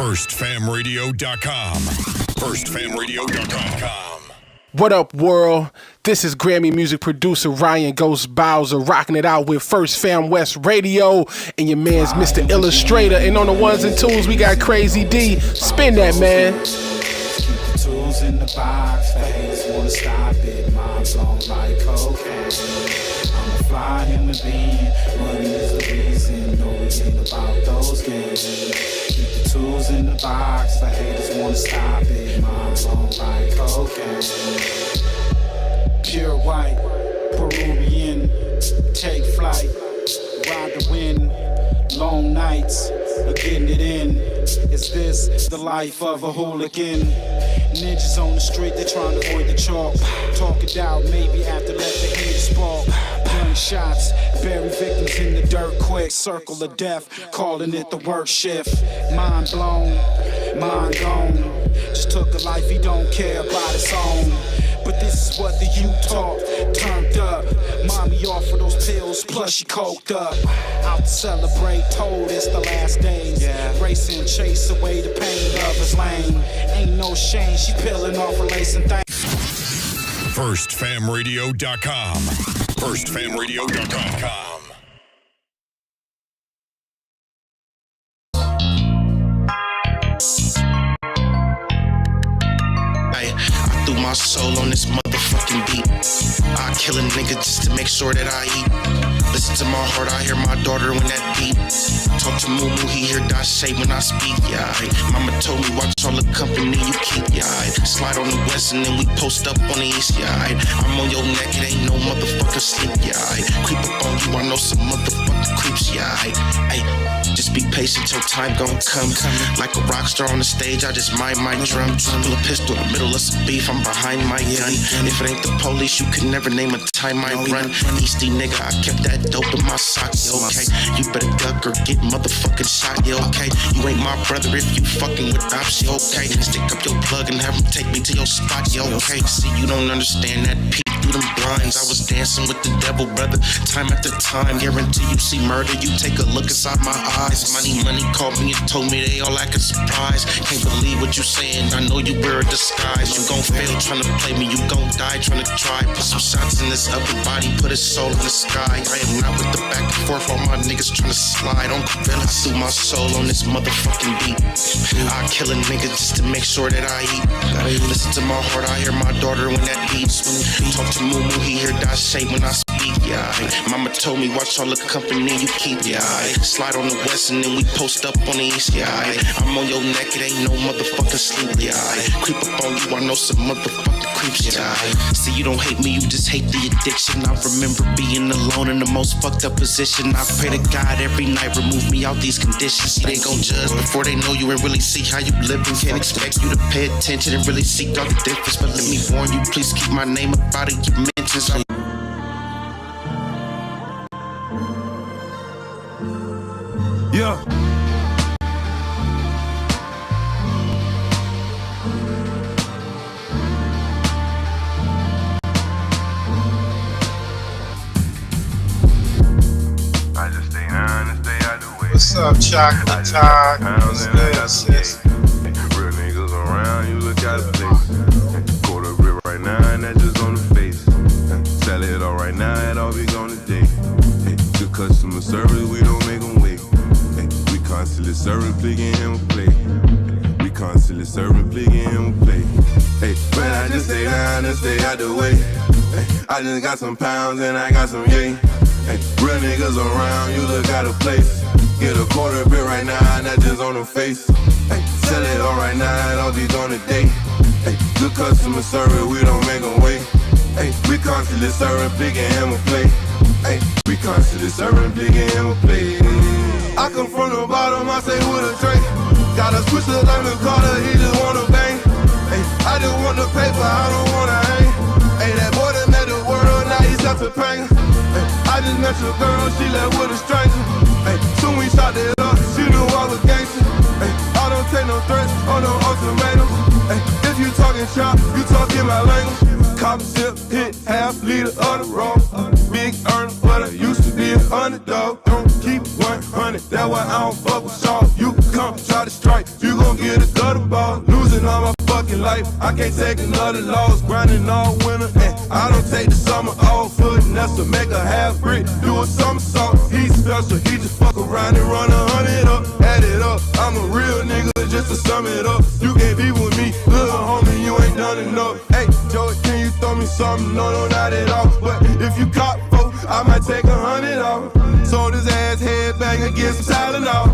FirstFamRadio.com. FirstFamRadio.com. What up, world? This is Grammy music producer Ryan Ghost Bowser rocking it out with First Fam West Radio and your man's Mr. Illustrator. And on the ones and twos, we got Crazy D. Spin that, man. Keep the tools in the box. The haters wanna stop it. Mind blown like cocaine. I'm a fly human being. Money is the reason. No, it ain't about those games. Keep the tools in the box. The haters wanna stop it. Mind blown like cocaine. Pure white, Peruvian. Take flight, ride the wind. Long nights, getting it in. Is this the life of a hooligan? Ninjas on the street, they trying to avoid the chalk. Talk it out, maybe after let the heat spark. Gunshots, bury victims in the dirt quick. Circle of death, calling it the work shift. Mind blown, mind gone. Just took a life he don't care about his own. But this is what the youth talk, turned up. Mommy offered those pills, plus she coked up. Out to celebrate, told it's the last days. Racing, chase away the pain, love is lame. Ain't no shame, she peeling off her lace and things. FirstFamRadio.com. FirstFamRadio.com. My soul on this motherfucking beat. I kill a nigga just to make sure that I eat. Listen to my heart, I hear my daughter when that beat. Talk to Moo, he hear that shade when I speak, yeah. Mama told me watch all the company you keep, yeah. Slide on the west and then we post up on the east, yeah. I'm on your neck, it ain't no motherfucker sleep, yeah. Creep up on you, I know some motherfucking creeps, yeah. Ay, just be patient, your time gon' come. Like a rock star on the stage, I just mind my drum. Pull a pistol in the middle of some beef, I'm behind my gun. If it ain't the police, you could never name a time I run. Easty nigga, I kept that dope in my sock, yeah, okay. You better duck or get motherfucking shot, yeah, okay. You ain't my brother if you fucking with ops, yeah, okay. Stick up your plug and have him take me to your spot, yeah, okay. See, you don't understand that peek through them blinds. I was dancing with the devil, brother, time after time. Guarantee you see murder, you take a look inside my eyes. Money called me and told me they all acting surprised. Can't believe what you saying, I know you wear a disguise. You gon' fail trying to play me, you gon' die trying to try. Put some shots in this upper body, put his soul in the sky. I am not with the back and forth, all my niggas trying to slide. On Gorilla, threw my soul on this motherfucking beat. I kill a nigga just to make sure that I eat. Listen to my heart, I hear my daughter when that beats. Talk to Moo, he hear that shade when I speak, yeah. Mama told me watch all the company you keep, yeah. Slide on the west and then we post up on the east, yeah. I'm on your neck, it ain't no motherfucking sleep, yeah. Creep up on you, I know some motherfucking creeps, yeah. See, you don't hate me, you just hate the addiction. I remember being alone in the most fucked up position. I pray to God every night, remove me out these conditions. They gon' judge before they know you and really see how you living. Can't expect you to pay attention and really seek all the difference. But let me warn you, please keep my name up out of your mentions. Yeah. I just stay down and stay out the way. What's up, Chocolate Talk? What's good, sis? Real niggas around, you look out of place. Quarter brick right now, and that's just on the face. Sell it all right now, it all be gone today. Good customer service, we don't make them wait. We constantly serving, picking him a play. We constantly serving, picking him a play. But I just stay down and stay out the way. I just got some pounds and I got some yay. Real niggas around, you look out of place. Get a quarter bit right now, and that's just on the face. Sell it all right now, it all be done today. Good customer service, we don't make them wait. We constantly serving, picking him a play. We constantly serving, picking him a play. I come from the bottom, I say with a drink. Got a switcher like the Carter, he just wanna bang. I just want the paper, I don't wanna hang. That boy that met the world, now he's up to pain. I just met your girl, she left with a stranger. Soon we shot it up, she knew I was gangster. I don't take no threats or no ultimatums. If you talking shop, you talking my language. Cop sip, hit half liter of the raw. Big earner, but I used to be an underdog. Don't keep 100, that's why I don't fuck with y'all. You come try to strike, you gon' in life, I can't take another loss. Grinding all winter, and I don't take the summer off. Putting us to make a half brick, do a somersault. He's special, he just fuck around and run 100 up. Add it up, I'm a real nigga, just to sum it up. You can't be with me, little homie, you ain't done enough. Hey, Joey, can you throw me something? No, not at all. But if you cop folk, I might take 100 off. Sold his ass headbang and get some Tylenol.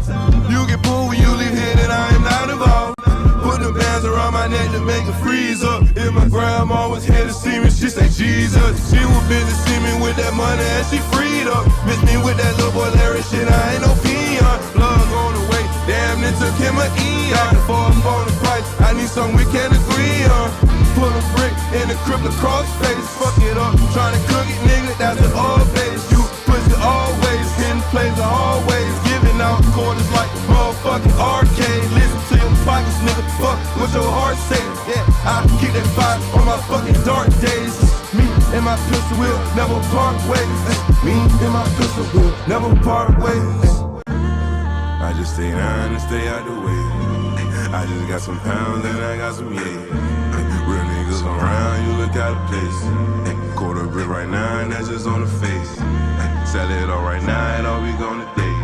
You get pulled when you leave here, then I am not involved. Put the bands around my neck to make it freeze up. If my grandma was here to see me, she say Jesus. She was busy see me with that money and she freed up. Miss me with that little boy Larry shit, I ain't no peon. Plug on the way, damn it took him an eon. For the price, I need something we can agree on. Put a brick in the crib across face. Fuck it up, tryna cook it, nigga, that's the old base. You push it always, hitting plays are always. Giving out quarters like motherfucking arcade. Listen to your pockets, nigga, fuck what your heart say. Yeah, I keep that fire on my fucking dark days. Me and my pistol will never part ways. Me and my pistol will never part ways. I just stay down and stay out the way. I just got some pounds and I got some Real niggas around, you look out of place. Quarter brick right now and that's just on the face. Sell it all right now, it all be gone today.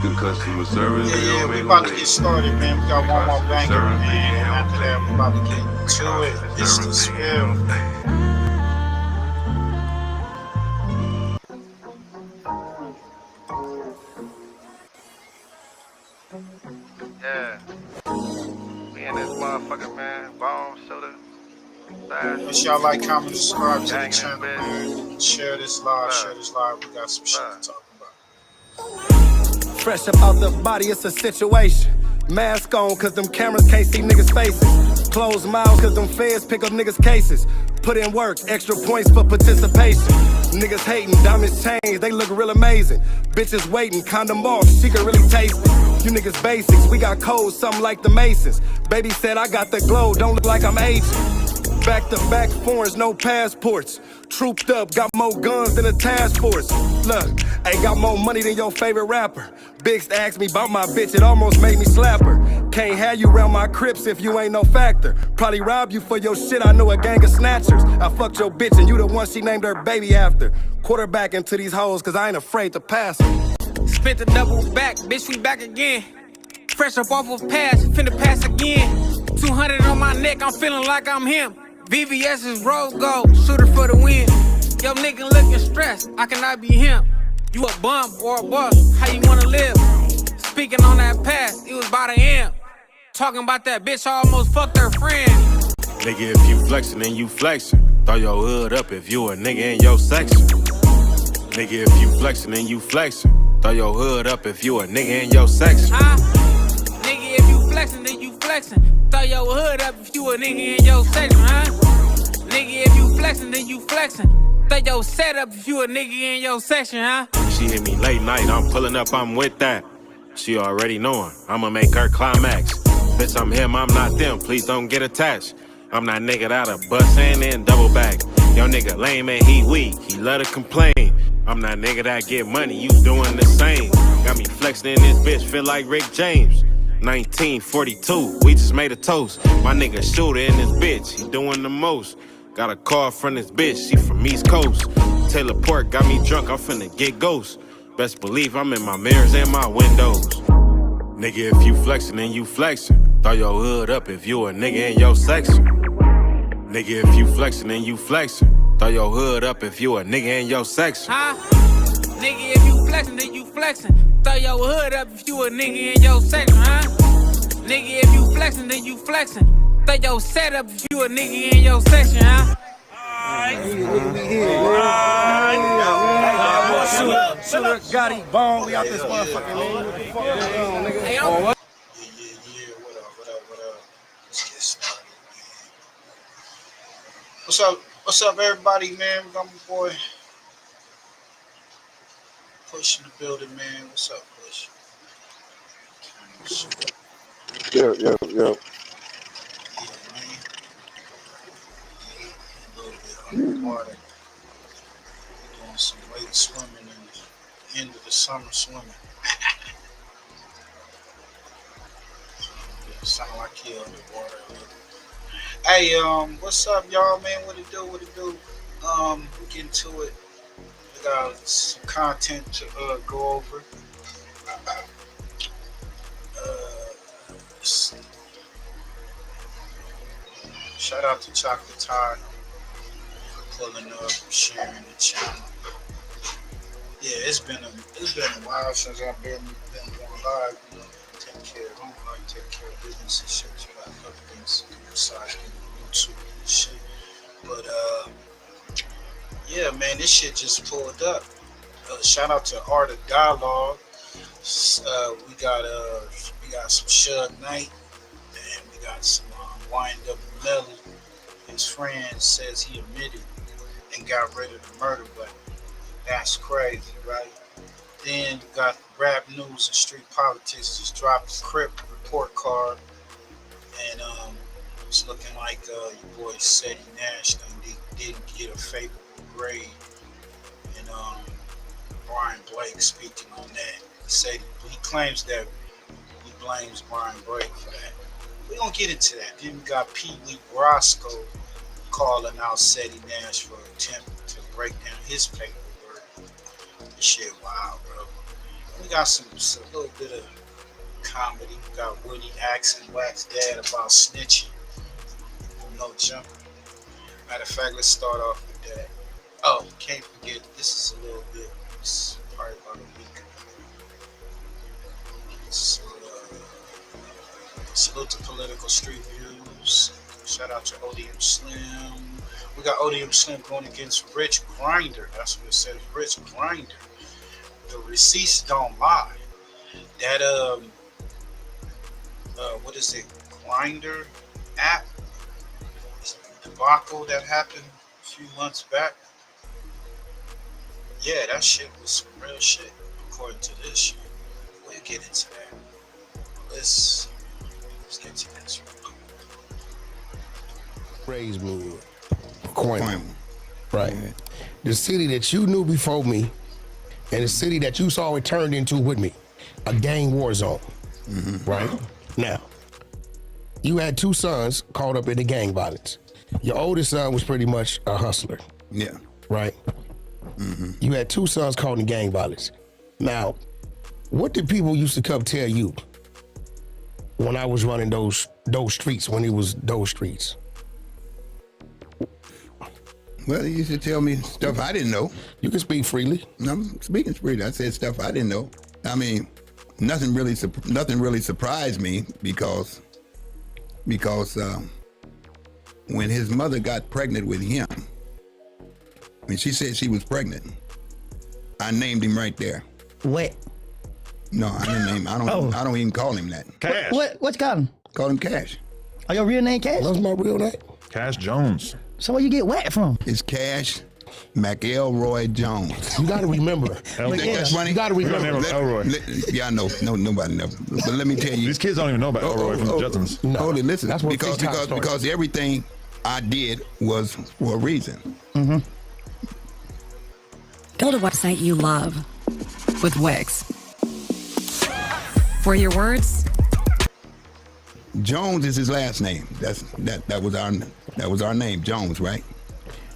Good customer service, yeah, we about to get started, man. We got one more banger, man. And after that, we about to get to it. It's the spill. Yeah. We in this motherfucker, man. Bone, soda, Make sure y'all like, comment, subscribe to the channel, man. Share this live, We got some shit to talk about. Fresh up out the body, it's a situation. Mask on, cause them cameras can't see niggas' faces. Closed mouths, cause them feds pick up niggas' cases. Put in work, extra points for participation. Niggas hating, diamonds change, they look real amazing. Bitches waiting, condom off, she can really taste it. You niggas basics, we got codes, something like the Masons. Baby said I got the glow, don't look like I'm aging. Back to back foreigns, no passports. Trooped up, got more guns than a task force. Look, I got more money than your favorite rapper. Biggs asked me about my bitch, it almost made me slap her. Can't have you around my crips if you ain't no factor. Probably rob you for your shit, I know a gang of snatchers. I fucked your bitch and you the one she named her baby after. Quarterback into these hoes cause I ain't afraid to pass her. Spent the double back, bitch, we back again. Fresh up off of pass, finna pass again. 200 on my neck, I'm feeling like I'm him. VVS is road gold, shooter for the win. Yo nigga looking stressed, I cannot be him. You a bum or a boss, how you wanna live? Speaking on that past, it was by the end. Talking about that bitch, I almost fucked her friend. Nigga, if you flexin', then you flexin'. Throw your hood up if you a nigga in your section. Nigga, if you flexin', then you flexin'. Throw your hood up if you a nigga in your section. Nigga, if you flexin', then you flexin'. Throw your hood up if you a nigga in your section, Nigga, if you flexin', then you flexin'. Throw your set up if you a nigga in your section, She hit me late night, I'm pulling up, I'm with that. She already knowin', I'ma make her climax. Bitch, I'm him, I'm not them, please don't get attached. I'm that nigga that'll bust and then double back. Yo nigga lame and he weak, he love to complain. I'm that nigga that get money, you doing the same. Got me flexing in this bitch, feel like Rick James. 1942, we just made a toast. My nigga shooter in this bitch, he doing the most. Got a call from this bitch, she from East Coast. Taylor Port got me drunk, I'm finna get ghost. Best believe I'm in my mirrors and my windows. Nigga, if you flexin', then you flexin'. Throw your hood up if you a nigga in your section. Nigga, if you flexin', then you flexin'. Throw your hood up if you a nigga in your section. Nigga, if you flexin', then you flexin'. Throw your hood up if you a nigga in your section, Nigga, if you flexin', then you flexin'. Throw your set up if you a nigga in your section, Shooter, Gotti, Bone, we out this motherfucking nigga. What the fuck going on, nigga? Yeah, what up? Let's get started, man. What's up, everybody, man? We got my boy Push in the building, man. What's up, Push? Yeah. Yeah, man. A little bit underwater. Doing some weight swimming in the end of the summer swimming. Sound like he underwater. Hey, what's up, y'all, man? What it do? What it do? We get into it. We got some content to go over. Shout out to Chocolate Todd for pulling up, sharing the channel. Yeah, it's been a while since I've been going live. You know, take care of home life, take care of business and shit. You got other things besides YouTube and shit. But yeah, man, this shit just pulled up. Shout out to Art of Dialogue. We got some Suge Knight, and we got some Wind Up Melly. His friend says he admitted and got rid of the murder, but that's crazy, right? Then you got rap news and street politics just dropped the Crip report card, and it's looking like your boy Seti Nash didn't get a favorable grade, and Brian Blake speaking on that. He claims that he blames Brian Blake for that. We don't get into that. Then we got Pete Lee Roscoe calling out Seti Nash for attempting to break down his paperwork. This shit wild, bro. We got some little bit of comedy. We got Woody asking Wax Dad about snitching. No jumping. Matter of fact, let's start off with that. Oh, can't forget, this is a little bit, it's probably about a week ago. Salute to Political Street Views. Shout out to ODM Slim. We got ODM Slim going against Rich Grinder. That's what it says, Rich Grinder. The receipts don't lie. That what is it? Grinder app debacle that happened a few months back. Yeah, that shit was some real shit, according to this shit. We'll get into that. Let's get to this. Raised me, Coin. Right. The city that you knew before me, and the city that you saw it turned into with me, a gang war zone. Mm-hmm. Right? Now, you had two sons caught up in the gang violence. Your oldest son was pretty much a hustler. Yeah. Right? Mm-hmm. You had two sons caught in gang violence. Now, what did people used to come tell you when I was running those streets, when it was those streets? Well, they used to tell me stuff I didn't know. You can speak freely. I'm speaking freely. I said stuff I didn't know. I mean, nothing really surprised me because when his mother got pregnant with him, when she said she was pregnant, I named him right there. What? No, I didn't name him. I don't even call him that. Cash. What's call him? Call him Cash. Oh, your real name Cash? That's my real name. Cash Jones. So where you get wet from? It's Cash McElroy Jones. You gotta remember. You think that's funny? You gotta remember. Elroy. Yeah, I know. No, nobody knows. But let me tell you. These kids don't even know about Elroy from the Jetsons. No. Hold it, listen. That's what because everything I did was for a reason. Mm-hmm. Build a website you love with Wix. For your words, Jones is his last name. That was our name, Jones, right?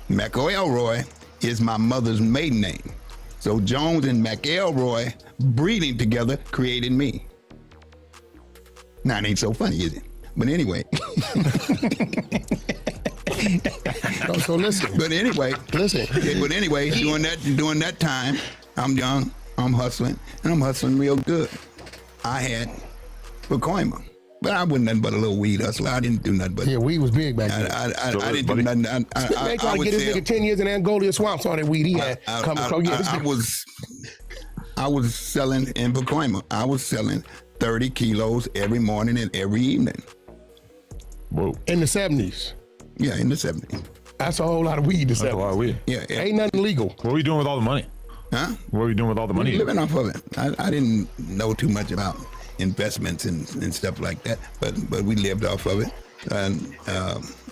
McElroy is my mother's maiden name. So Jones and McElroy breeding together created me. Now it ain't so funny, is it? But anyway. So listen. But anyway, listen. But anyway, during that time, I'm young, I'm hustling, and I'm hustling real good. I had Pacoima. But I wasn't nothing but a little weed hustler. I didn't do nothing but... Yeah, weed was big back then. I didn't do nothing. They tried to get this nigga 10 years in Angola swamps, all that weed he had. I was selling in Pacoima. I was selling 30 kilos every morning and every evening. Whoa. In the 70s? Yeah, in the 70s. That's a whole lot of weed in the 70s. That's a lot of weed. Yeah. Ain't nothing legal. What were you doing with all the money? Huh? What were you doing with all the money? Living off of it. I didn't know too much about investments and stuff like that, but we lived off of it. And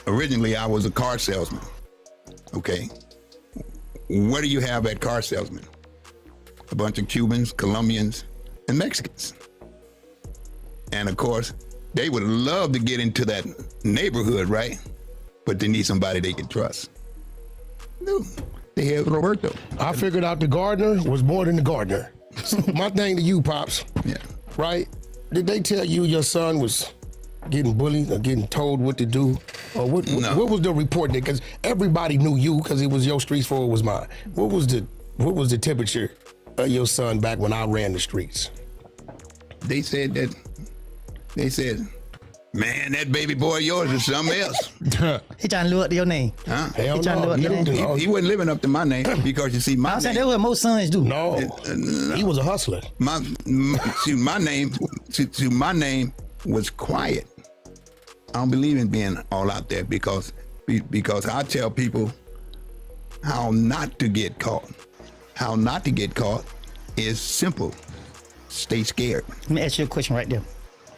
originally I was a car salesman. Okay. What do you have at car salesman? A bunch of Cubans, Colombians, and Mexicans. And of course, they would love to get into that neighborhood, right? but they need somebody they can trust. No, they have Roberto. I figured out the gardener was more than the gardener. So my thing to you, Pops, right? Did they tell you your son was getting bullied or getting told what to do? Or what was the report? Because everybody knew you because it was your streets before it was mine. What was the temperature of your son back when I ran the streets? They said, man, that baby boy of yours is something else. He trying to live up to your name. Huh? Hell He trying to live up to your name. He wasn't living up to my name because you see, my I'm saying name. that's what most sons do. No, he was a hustler. My name was quiet. I don't believe in being all out there because I tell people how not to get caught. How not to get caught is simple. Stay scared. Let me ask you a question right there.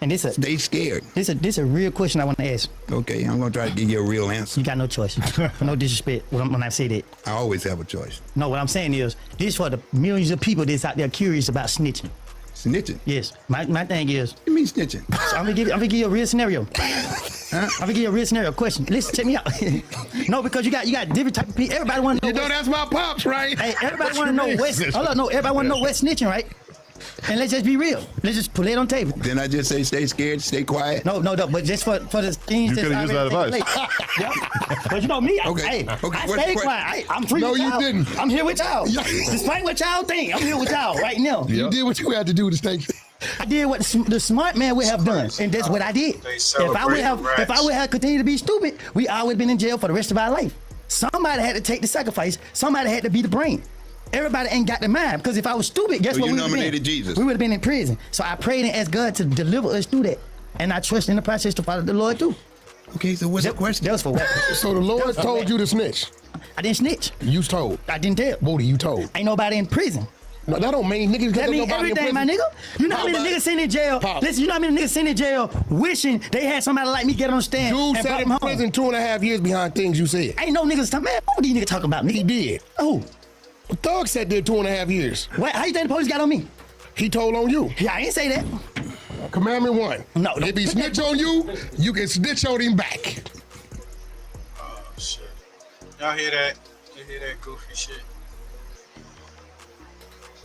And stay scared. This a real question I want to ask. Okay, I'm gonna try to give you a real answer. You got no choice. No disrespect when I say that. I always have a choice. No, what I'm saying is this for the millions of people that's out there curious about snitching. Snitching? Yes. My thing is. What do you mean snitching? So I'm gonna give you a real scenario. I'm gonna give you a real scenario question. Listen, check me out. No, because you got different type of people. Everybody want to know. You know that's my pops, right? Hey, everybody want to know what's. Hold on, no. Everybody want to know what's snitching, right? And let's just be real. Let's just put it on table. Then I just say stay scared, stay quiet. No, but just for the things You could have used that advice. Yep. But you know me, I stay quiet. I'm free with y'all. No, you didn't. I'm here with y'all. Despite what y'all think, I'm here with y'all right now. You did what you had to do to stay. I did what the smart man would have done, and that's what I did. If I would have continued to be stupid, we all would have been in jail for the rest of our life. Somebody had to take the sacrifice. Somebody had to be the brain. Everybody ain't got the mind, because if I was stupid, guess what? You nominated Jesus. We would have been in prison. So I prayed and asked God to deliver us through that, and I trust in the process to follow the Lord too. Okay, so what's the question? That was for what? So the Lord told you to snitch. I didn't snitch. You told. I didn't tell. Booty, you told. Ain't nobody in prison. No, that don't mean niggas. That mean everything, my nigga. You know how many niggas sitting in jail? Listen, you know how many niggas sitting in jail wishing they had somebody like me get on the stand. Dude and sat in prison 2.5 years behind things you said. Ain't no niggas talking, man. What are these niggas talking about me? He did. Who? Thug sat there 2.5 years. What? How you think the police got on me? He told on you. Yeah, I ain't say that. Commandment 1. No. If he snitch on you, you can snitch on him back. Oh shit! Y'all hear that? You hear that goofy shit?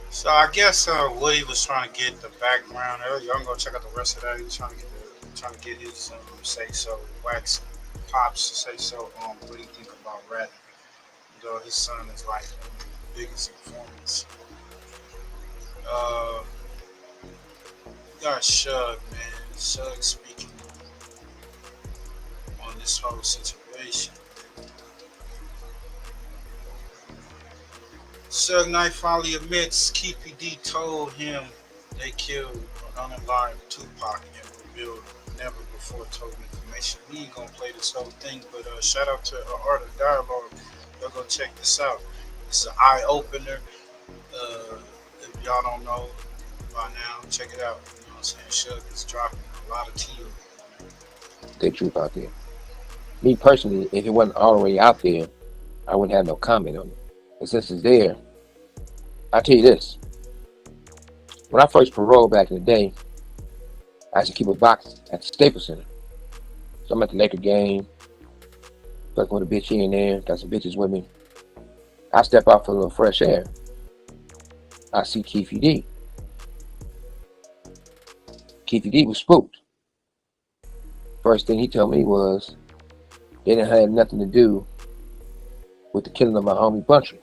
So I guess Woody was trying to get the background earlier. Y'all gonna check out the rest of that. He was trying to get his say so. Wax Pops to say so. What do you think about rapping? You know, his son is like the biggest informants. Got Shug, man. Shug speaking on this whole situation. Suge Knight finally admits KPD told him they killed an unalive Tupac and revealed never before told information. We ain't gonna play this whole thing, but shout out to Art of Dialogue. Y'all go check this out. It's an eye opener. If y'all don't know by now, check it out. You know what I'm saying? Suge is dropping a lot of tea. The truth out there. Me personally, if it wasn't already out there, I wouldn't have no comment on it. But since it's there, I'll tell you this. When I first paroled back in the day, I used to keep a box at the Staples Center. So I'm at the Laker game, fucking with a bitch here and there, got some bitches with me. I step out for a little fresh air. I see Keefy D. Keefy D was spooked. First thing he told me was they didn't have nothing to do with the killing of my homie Buncher.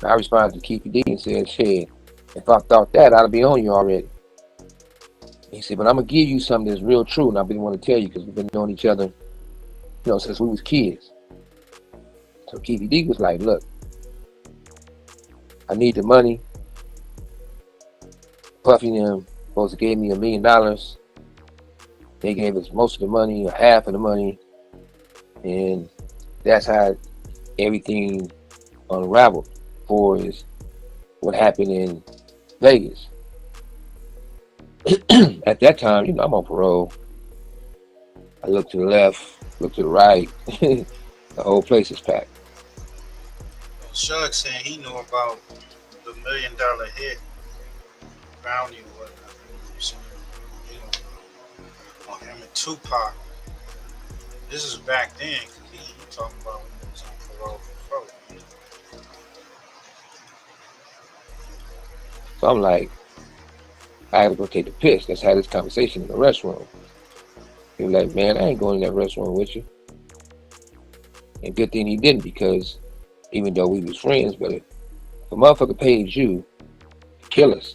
I responded to Keefy D and said, shit, if I thought that, I'd be on you already. He said, but I'm going to give you something that's real true, and I really want to tell you because we've been knowing each other, since we was kids. So Keefy D was like, look, I need the money. Puffy and them supposed to give me $1 million. They gave us most of the money, or half of the money, and that's how everything unraveled for is what happened in Vegas. At that time, I'm on parole. I look to the left, look to the right. The whole place is packed. Shug saying he knew about the $1 million hit bounty or whatnot. On him and Tupac. This is back then, because he talking about when he was on parole for folk. So I'm like, I had to go take the piss. Let's have this conversation in the restroom. He was like, man, I ain't going in that restroom with you. And good thing he didn't, because even though we was friends, but if a motherfucker paid you to kill us,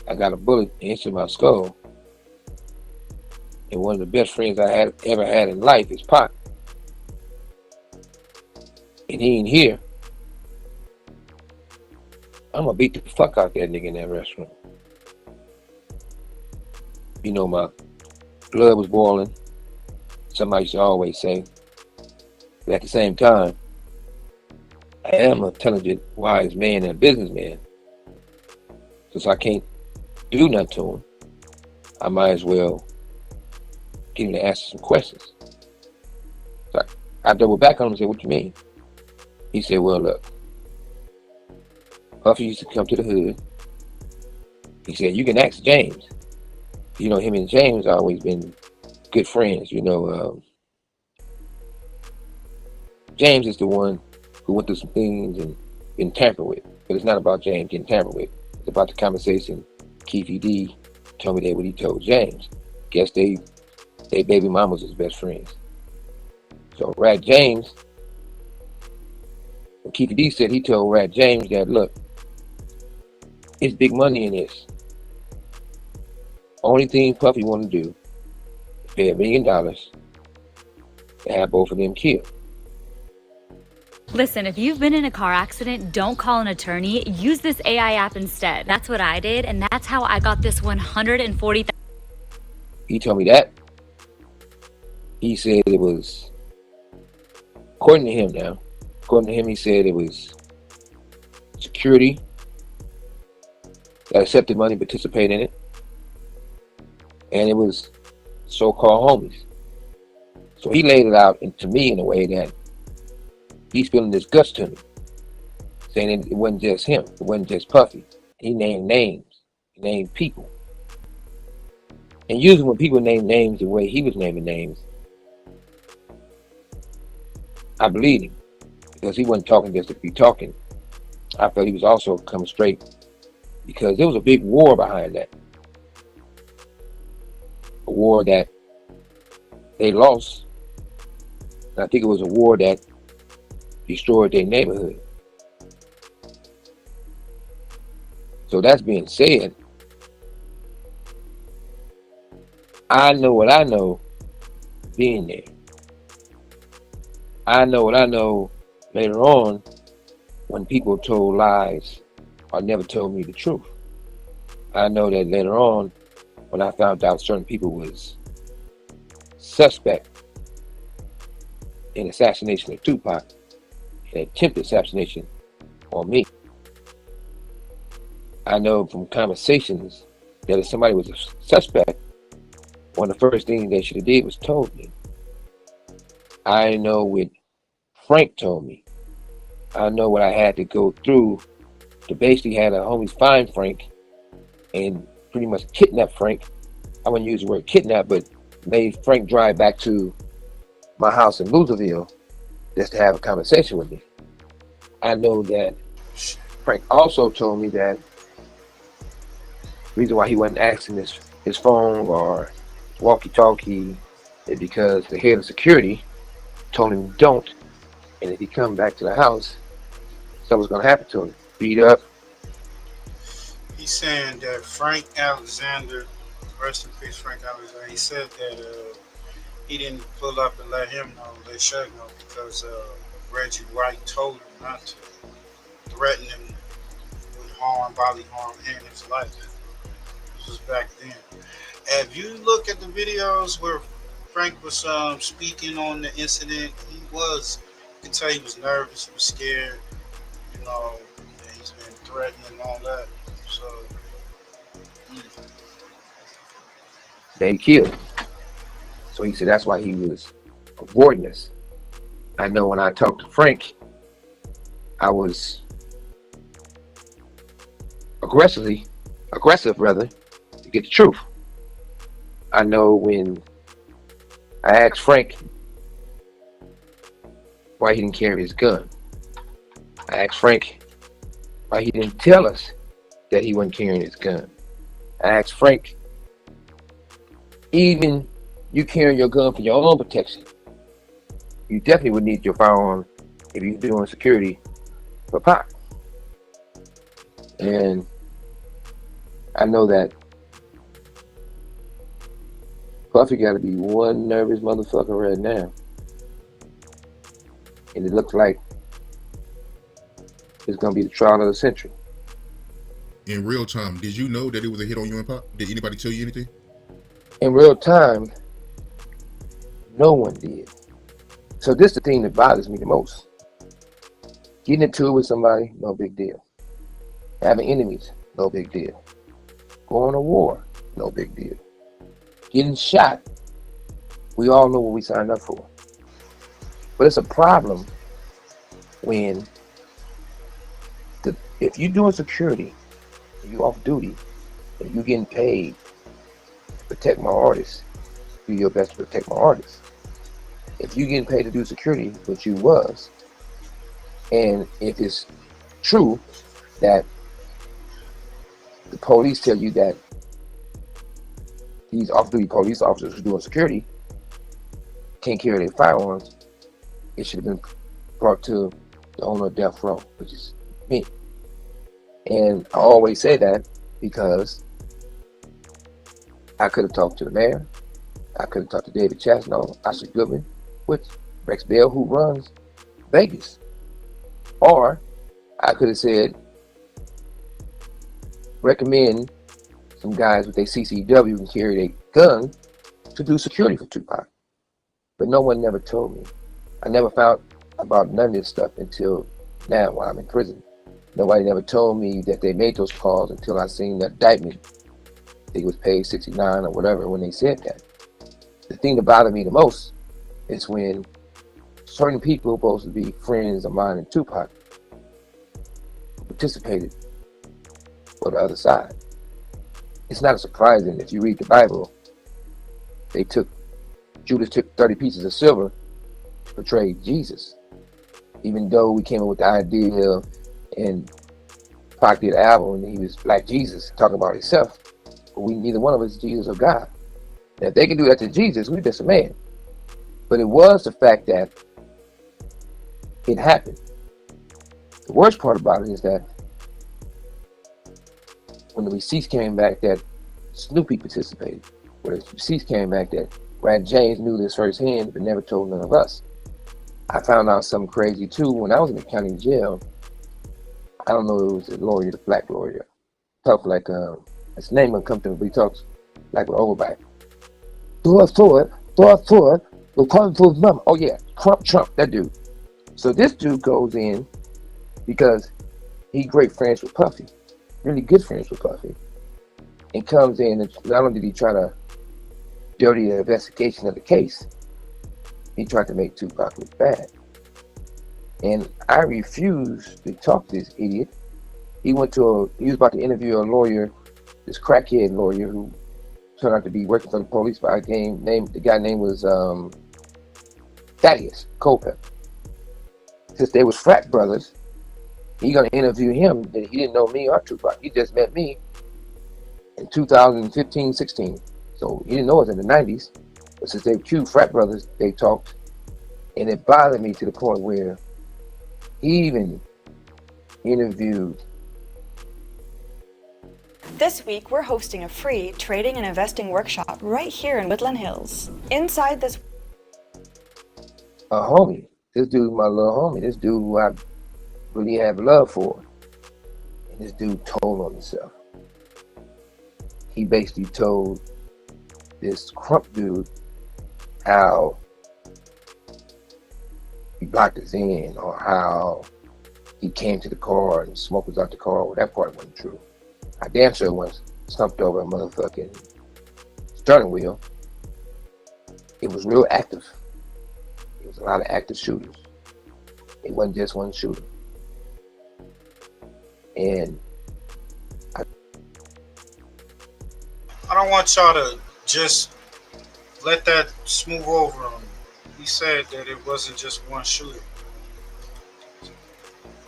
I got a bullet into my skull. And one of the best friends I had ever had in life is Pac. And he ain't here. I'm gonna beat the fuck out that nigga in that restroom. You know, my blood was boiling. Somebody used to always say. But at the same time, I am an intelligent, wise man and a businessman. Since I can't do nothing to him, I might as well get him to answer some questions. So I doubled back on him and said, what you mean? He said, well, look, Puffy used to come to the hood. He said, you can ask James. You know, him and James always been good friends. You know, James is the one who went through some things and been tampered with. But it's not about James getting tampered with. It's about the conversation Keefy D told me that what he told James. Guess they baby mamas was best friends. So Rat James, Keefy D said he told Rat James that, look, it's big money in this. Only thing Puffy want to do is pay $1 million to have both of them killed. Listen, if you've been in a car accident, don't call an attorney. Use this AI app instead. That's what I did, and that's how I got this $140,000. He told me that. He said it was, according to him now, he said it was security that accepted money, participated in it, and it was so-called homies. So he laid it out to me in a way that he's spilling his guts to me, saying it wasn't just him, it wasn't just Puffy. He named names, he named people. And usually when people name names the way he was naming names, I believe him, because he wasn't talking just to be talking. I felt he was also coming straight, because there was a big war behind that. A war that they lost. And I think it was a war that destroyed their neighborhood. So that's being said, I know what I know being there. I know what I know later on when people told lies or never told me the truth. I know that later on when I found out certain people was suspect in assassination of Tupac, an attempted assassination on me. I know from conversations that if somebody was a suspect, one of the first things they should have did was told me. I know what Frank told me. I know what I had to go through to basically have the homies find Frank and pretty much kidnap Frank. I wouldn't use the word kidnap, but made Frank drive back to my house in Louisville just to have a conversation with me. I know that Frank also told me that the reason why he wasn't asking his phone or walkie-talkie is because the head of security told him don't, and if he come back to the house, something's gonna happen to him. Beat up. He's saying that Frank Alexander, rest in peace Frank Alexander, he said that he didn't pull up and let him know, let Shug know, because Reggie White told him not to, threaten him with harm, bodily harm, and his life. This was back then. If you look at the videos where Frank was speaking on the incident, you can tell he was nervous, he was scared, you know, and he's been threatened and all that. So, They killed. So he said that's why he was avoiding us. I know when I talked to Frank, I was aggressive to get the truth. I know when I asked Frank why he didn't carry his gun. I asked Frank why he didn't tell us that he wasn't carrying his gun. I asked Frank, even you carrying your gun for your own protection, you definitely would need your firearm if you're doing security for Pac. And I know that Puffy got to be one nervous motherfucker right now. And it looks like it's going to be the trial of the century. In real time, did you know that it was a hit on you and Pop? Did anybody tell you anything? In real time, no one did. So this is the thing that bothers me the most. Getting into it with somebody, no big deal. Having enemies, no big deal. Going to war, no big deal. Getting shot, we all know what we signed up for. But it's a problem when if you're doing security, you off duty, and you're getting paid to protect my artists, do your best to protect my artists. If you're getting paid to do security, which you was, and if it's true that the police tell you that these off-duty police officers who are doing security can't carry their firearms, it should have been brought to the owner of death row, which is me. And I always say that because I could have talked to the mayor, I could have talked to David Chasnow, Ashley Goodman, with Rex Bell, who runs Vegas. Or I could have said, recommend some guys with a CCW can carry a gun to do security for Tupac. But no one never told me. I never found about none of this stuff until now while I'm in prison. Nobody never told me that they made those calls until I seen the indictment. I think it was page 69 or whatever when they said that. The thing that bothered me the most is when certain people supposed to be friends of mine and Tupac participated for the other side. It's not surprising if you read the Bible, Judas took 30 pieces of silver to portray Jesus. Even though we came up with the idea and Pac did an album and he was like Jesus, talking about himself, but neither one of us is Jesus or God. Now, if they can do that to Jesus, we're just a man. But it was the fact that it happened. The worst part about it is that when the receipts came back that Snoopy participated, when the receipts came back that Brad James knew this firsthand but never told none of us. I found out something crazy too. When I was in the county jail, I don't know, it was a lawyer, the black lawyer. Talked like, his name would come to me, but he talks like with overbite. Throw it, we'll call him for his mama. Oh yeah, Trump, that dude. So this dude goes in because he's great friends with Puffy, really good friends with Puffy, and comes in and not only did he try to dirty the investigation of the case, he tried to make Tupac look bad. And I refused to talk to this idiot. He was about to interview a lawyer, this crackhead lawyer who turned out to be working for the police by the guy name was Thaddeus Culpepper. Since they was frat brothers, he gonna interview him, that he didn't know me or Tupac. He just met me in 2015, 16. So he didn't know us in the 90s. But since they were two frat brothers, they talked. And it bothered me to the point where he even interviewed. This week, we're hosting a free trading and investing workshop right here in Woodland Hills. Inside this... A homie. This dude, my little homie. This dude who I really have love for. And this dude told on himself. He basically told this Crump dude how he blocked us in, or how he came to the car and smoke was out the car. Well, that part wasn't true. I damn sure was stumped over a motherfucking steering wheel. It was real active. It was a lot of active shooters. It wasn't just one shooter. And I don't want y'all to just let that smooth over on you. He said that it wasn't just one shooter.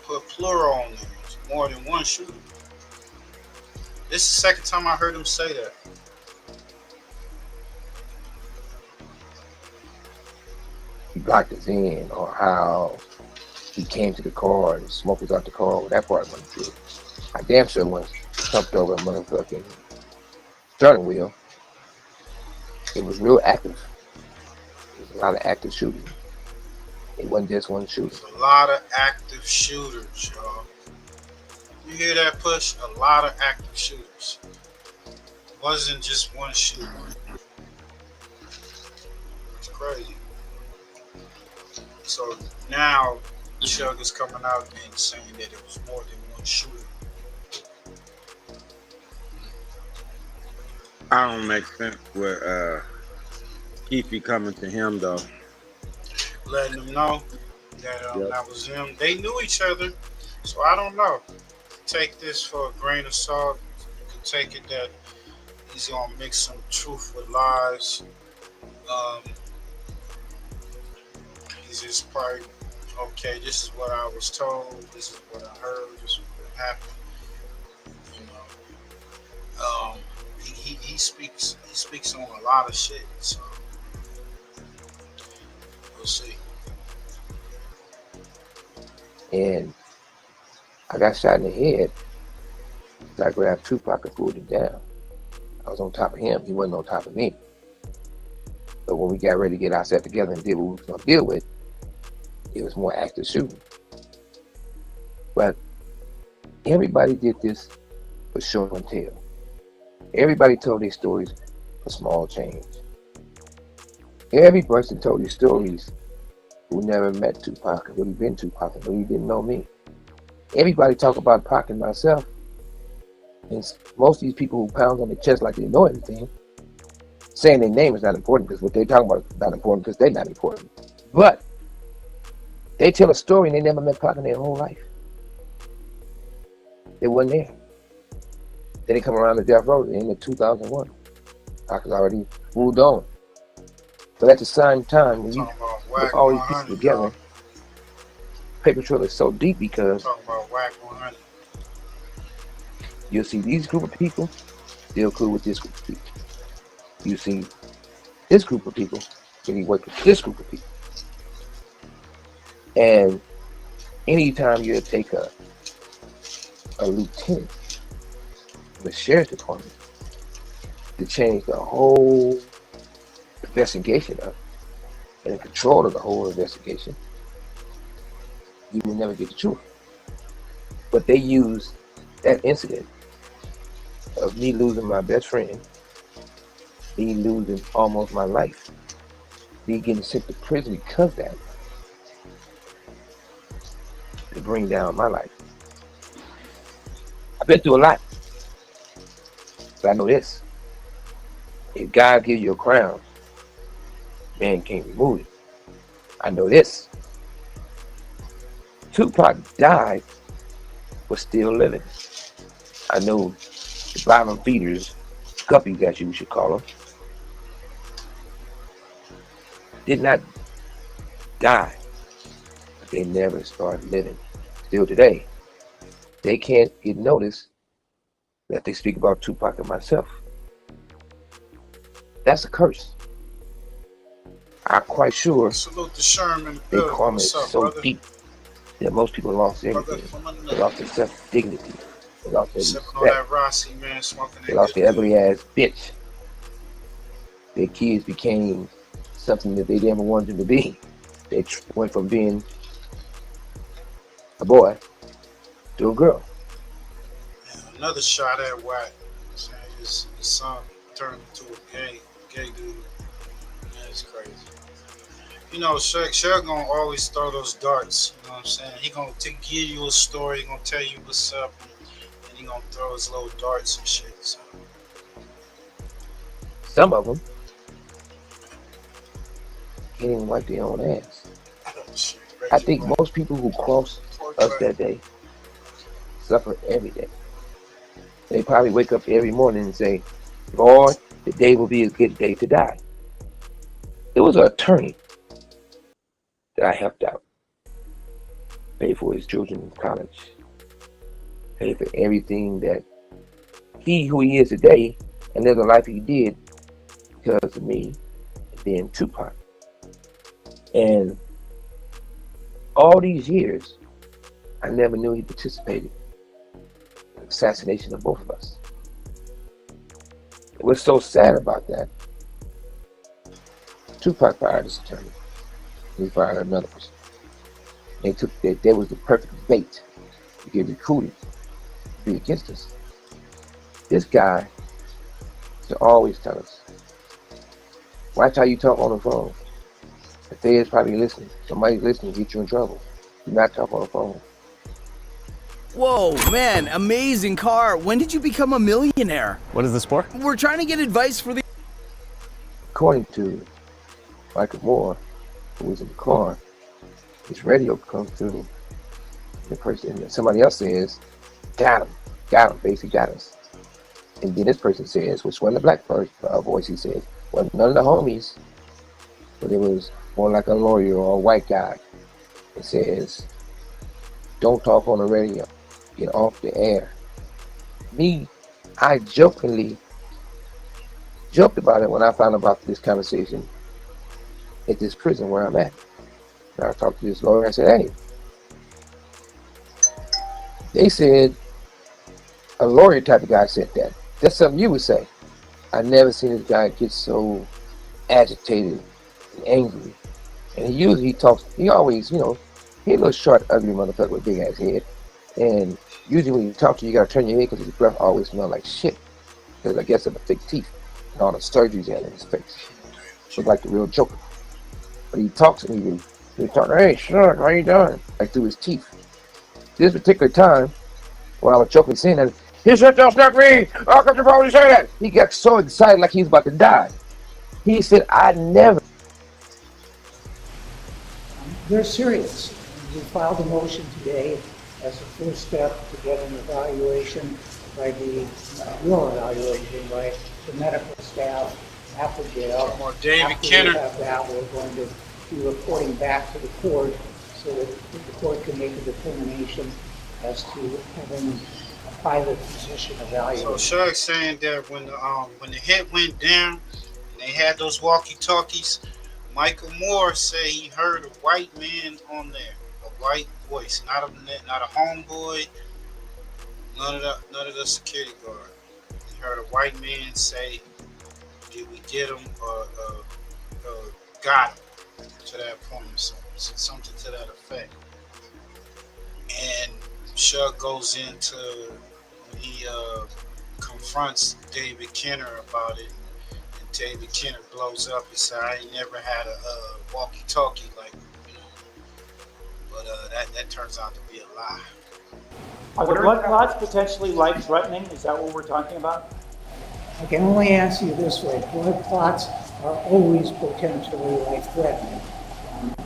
Put plural on it. It's more than one shooter. This is the second time I heard him say that. He blocked us in, or how he came to the car and smoke was out the car. Well, that part wasn't true. I damn sure once jumped over a motherfucking steering wheel. It was real active. There was a lot of active shooting. It wasn't just one shooter. A lot of active shooters, y'all. You hear that push? A lot of active shooters. It wasn't just one shooter. It's crazy. So now Chug is coming out and saying that it was more than one shooter. I don't make sense with Keefy coming to him though. Letting them know that that was him. They knew each other, so I don't know. Take this for a grain of salt. You can take it that he's gonna mix some truth with lies. He's just probably, okay, this is what I was told, this is what I heard, this is what happened. You know, he speaks on a lot of shit, so we'll see. And I got shot in the head. So I grabbed Tupac and pulled him down. I was on top of him. He wasn't on top of me. But when we got ready to get ourselves together and did what we was going to deal with, it was more active shooting. But everybody did this for show and tell. Everybody told their stories for small change. Every person told these stories who never met Tupac and really been Tupac and really didn't know me. Everybody talk about Pac and myself, and most of these people who pound on their chest like they know everything, saying their name is not important because what they talking about is not important because they're not important. But they tell a story and they never met Pac in their whole life. They wasn't there. Then they come around to Death Row in 2001. Pac was already moved on. But at the same time, when you put all these pieces together, Paper Trail is so deep because you'll see these group of people still cool with this group of people. You see this group of people really work with this group of people. And anytime you take a lieutenant in the sheriff's department to change the whole investigation up and control of the whole investigation, you will never get the truth. But they use that incident of me losing my best friend, me losing almost my life, me getting sent to prison because of that, to bring down my life. I've been through a lot, but I know this. If God gives you a crown, man can't remove it. I know this. Tupac died, but still living. I know the bottom feeders, guppies as you should call them, did not die, but they never started living. Still today, they can't get noticed that they speak about Tupac and myself. That's a curse. I'm quite sure their karma is so deep that most people lost everything. They lost their self-dignity. They lost their respect. They lost their ugly ass bitch. Their kids became something that they never wanted them to be. They went from being a boy to a girl. Another shot at Watt, saying his son turned into a gay dude. That's crazy. You know, Shug gonna always throw those darts. You know what I'm saying? He gonna give you a story. He gonna tell you what's up, and he gonna throw his little darts and shit. So. Some of them can't even wipe their own ass. I think most people who cross us that day suffer every day. They probably wake up every morning and say, Lord, today will be a good day to die. It was an attorney that I helped out, paid for his children's college, paid for everything that who he is today, and there's a life he did because of me being Tupac. And all these years, I never knew he participated in the assassination of both of us. What's so sad about that, Tupac fired his attorney. He fired another person. They took that. That was the perfect bait to get recruited to be against us. This guy used to always tell us, watch how you talk on the phone. The Fed's probably listening. Somebody's listening to get you in trouble. Do not talk on the phone. Whoa, man, amazing car. When did you become a millionaire? What is this for? We're trying to get advice for the... According to Michael Moore, who was in the car, his radio comes through. The person, somebody else says, got him, basically got us. And then this person says, which wasn't a black voice, he says, well, none of the homies, but it was more like a lawyer or a white guy. It says, don't talk on the radio, get off the air. Me, I jokingly joked about it when I found about this conversation at this prison where I'm at. And I talked to this lawyer, I said, hey, they said a lawyer type of guy said that. That's something you would say. I never seen this guy get so agitated and angry. And he talks, he always, you know, he a little short, ugly motherfucker with a big ass head. And usually when you talk to you gotta turn your head because his breath always smells like shit. Because I guess of the fake teeth and all the surgeries he had in his face. Look like the real Joker. But he talks and he talks, hey, sure, how you doing? Like through his teeth. This particular time, when I was joking saying that, he said, don't stop me! How come you probably say that? He got so excited like he was about to die. He said, I never. They're serious. We filed a motion today as a first step to get an evaluation by your evaluation by the medical staff at the jail. David After Kenner. we have that, we're going to be reporting back to the court so that the court can make a determination as to having a private physician evaluate. So Shug's saying that when the hit went down and they had those walkie-talkies, Michael Moore said he heard a white man on there, a white voice, not a homeboy, none of the security guard. He heard a white man say, "Did we get him? Got him?" To that point, something to that effect. And Shug goes into when he confronts David Kenner about it. David Kenner blows up and said, I ain't never had a walkie-talkie like, you know, but that turns out to be a lie. Are the blood clots potentially life-threatening? Is that what we're talking about? I can only answer you this way. Blood clots are always potentially life-threatening.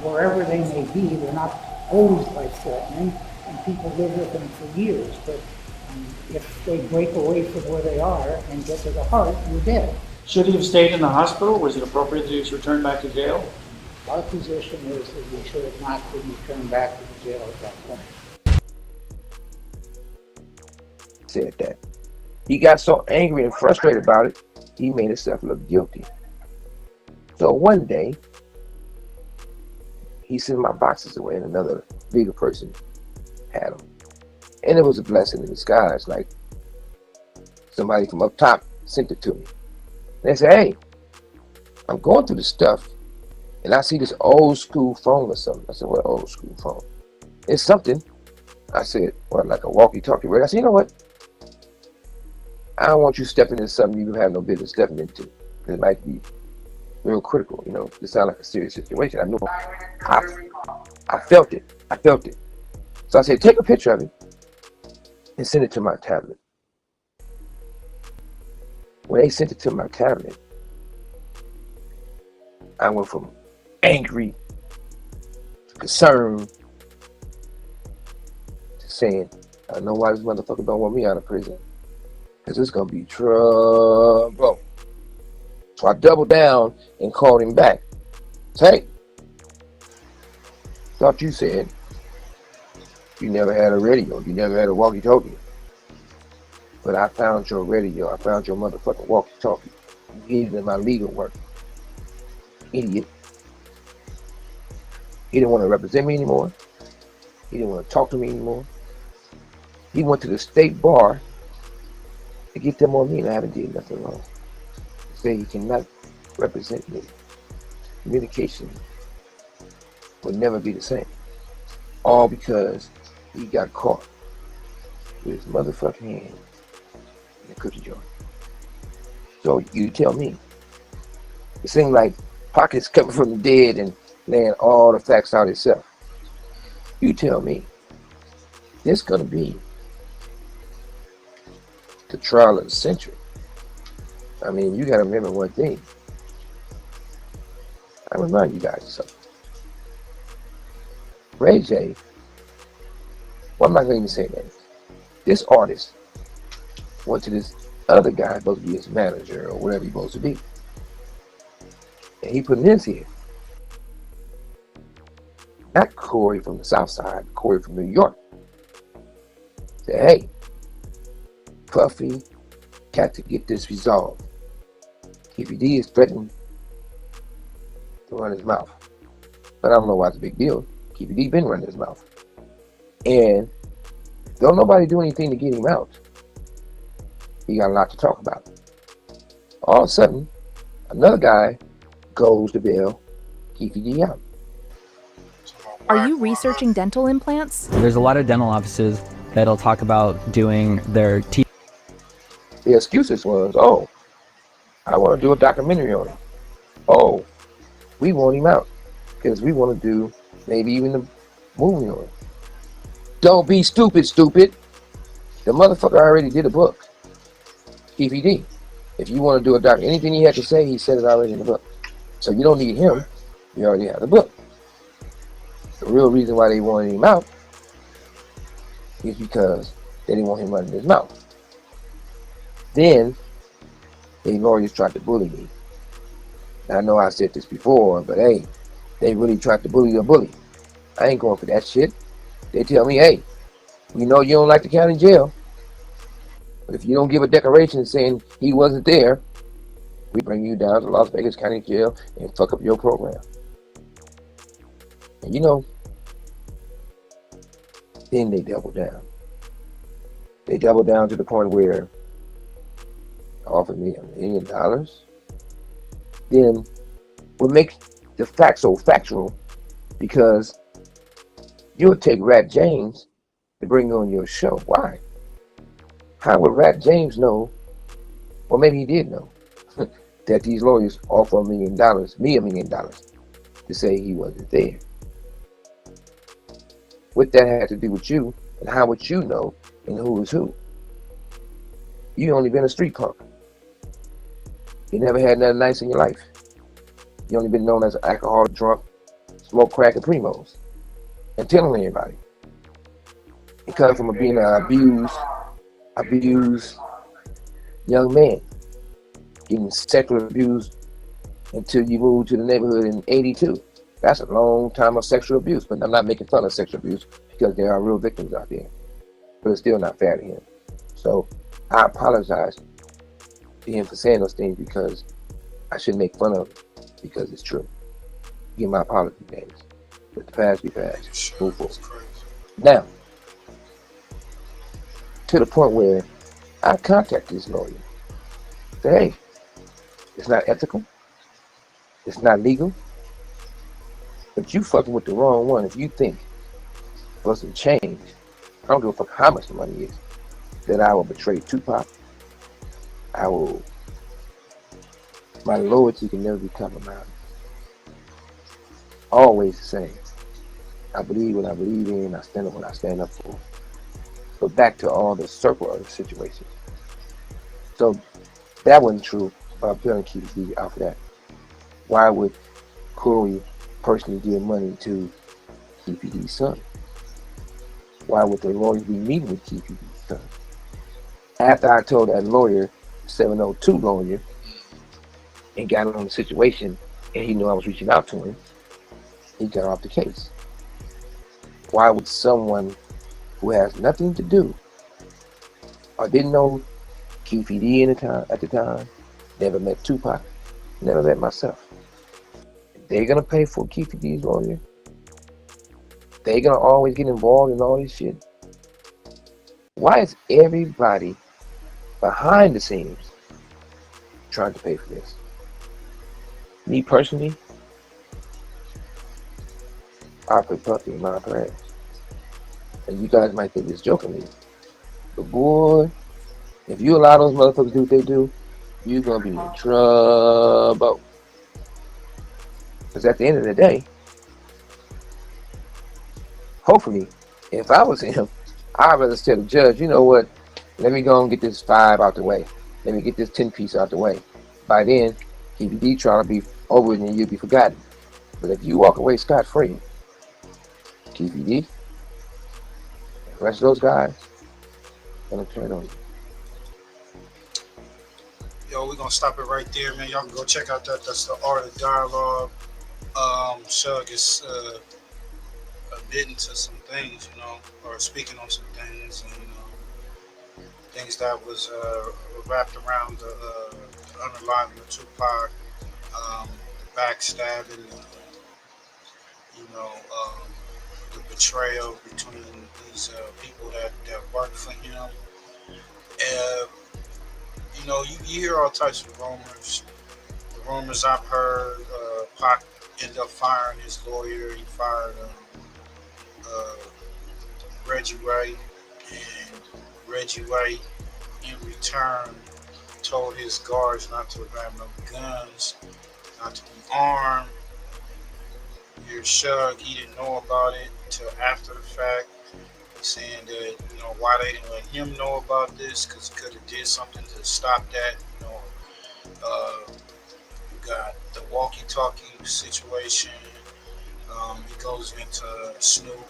Wherever they may be, they're not always life-threatening, and people live with them for years. But if they break away from where they are and get to the heart, you're dead. Should he have stayed in the hospital? Was it appropriate that he was returned back to jail? Our position is that he should have not been returned back to the jail at that point. Said that. He got so angry and frustrated about it, he made himself look guilty. So one day, he sent my boxes away and another bigger person had them. And it was a blessing in disguise. Like somebody from up top sent it to me. They said, hey, I'm going through this stuff and I see this old school phone or something. I said, what old school phone? It's something. I said, what, like a walkie-talkie radio? I said, you know what? I don't want you stepping into something you don't have no business stepping into. It might be real critical, you know. It sounds like a serious situation. I know. I felt it. I felt it. So I said, take a picture of it and send it to my tablet. When they sent it to my tablet, I went from angry to concerned to saying, I know why this motherfucker don't want me out of prison. Because it's going to be trouble. So I doubled down and called him back. Say, thought you said you never had a radio, you never had a walkie-talkie. But I found your radio, I found your motherfucking walkie-talkie. You hid it in my legal work. Idiot. He didn't want to represent me anymore. He didn't want to talk to me anymore. He went to the state bar to get them on me, and I haven't did nothing wrong. Say he cannot represent me. Communication would never be the same. All because he got caught with his motherfucking hand in the cookie jar. So you tell me, it seems like Pocket's coming from the dead and laying all the facts out himself. You tell me, this gonna be the trial of the century. I mean, you gotta remember one thing. I remind you guys of something. Ray J, well, I'm not gonna even say names. This artist went to this other guy, supposed to be his manager or whatever he's supposed to be. And he put in his head. Not Corey from the South Side, Corey from New York. Said, hey, Puffy, got to get this resolved. KPD is threatening to run his mouth. But I don't know why it's a big deal. KPD been running his mouth. And don't nobody do anything to get him out. He got a lot to talk about. All of a sudden, another guy goes to bail KPD out. Are you researching dental implants? There's a lot of dental offices that'll talk about doing their teeth. The excuses was, oh, I want to do a documentary on him. Oh, we want him out because we want to do maybe even a movie on him. Don't be stupid, stupid. The motherfucker already did a book. PPD. If you want to do a doc, anything he had to say, he said it already in the book. So you don't need him. You already have the book. The real reason why they wanted him out is because they didn't want him running his mouth. Then, the lawyers tried to bully me. Now, I know I said this before, but hey, they really tried to bully the bully. I ain't going for that shit. They tell me, hey, we know you don't like the county jail, but if you don't give a declaration saying he wasn't there, we bring you down to Las Vegas County Jail and fuck up your program. And you know, then they double down. They double down to the point where they offered me $1 million. Then what makes the facts so factual, because you'll take Rat James to bring on your show. Why? How would Rat James know, or maybe he did know, that these lawyers offer $1 million, me $1 million, to say he wasn't there? What that had to do with you, and how would you know, and who is who? You only been a street punk. You never had nothing nice in your life. You only been known as an alcoholic, drunk, smoke crack and primos, and telling everybody. You come from being an abused young man, getting sexually abused until you moved to the neighborhood in '82. That's a long time of sexual abuse, but I'm not making fun of sexual abuse because there are real victims out there. But it's still not fair to him. So I apologize to him for saying those things, because I shouldn't make fun of him, because it's true. Give my apology, James. Let the past be past. Move forward. Now, to the point where I contacted this lawyer. Say, hey, it's not ethical. It's not legal. But you fucking with the wrong one if you think for us to change. I don't give a fuck how much the money is, that I will betray Tupac. My loyalty can never be compromised. Always the same. I believe what I believe in, I stand up what I stand up for. But back to all the circle of the situations. So that wasn't true, but I'm telling KPD out for that. Why would Corey personally give money to KPD's son? Why would the lawyer be meeting with KPD's son? After I told that lawyer, 702 lawyer, and got on the situation, and he knew I was reaching out to him, he got off the case. Why would someone who has nothing to do or didn't know Keefe D at the time, never met Tupac, never met myself, they're gonna pay for Keefe D's lawyer? They're gonna always get involved in all this shit? Why is everybody behind the scenes trying to pay for this? Me personally, I put Puffy in my prayers. And you guys might think it's jokingly, but boy, if you allow those motherfuckers to do what they do, you're gonna be in trouble. Because at the end of the day, hopefully, if I was him, I'd rather tell the judge, you know what, let me go and get this 5 out the way. Let me get this 10 piece out the way. By then, KBD trying to be over it and you'll be forgotten. But if you walk away scot-free, KBD, the rest of those guys, gonna turn on you. Yo, we're gonna stop it right there, man. Y'all can go check out that. That's the Art of Dialogue. SUGE is admitting to some things, you know, or speaking on some things, and things that was wrapped around the underlying the Tupac, the backstabbing, the betrayal between these people that work for him. You hear all types of rumors. The rumors I've heard, Pac ended up firing his lawyer. He fired Reggie White, and Reggie White in return told his guards not to grab no guns, not to be armed. Here's SUGE, he didn't know about it until after the fact, saying that, why they didn't let him know about this, because he could have did something to stop that. You got the walkie-talkie situation. He goes into Snoop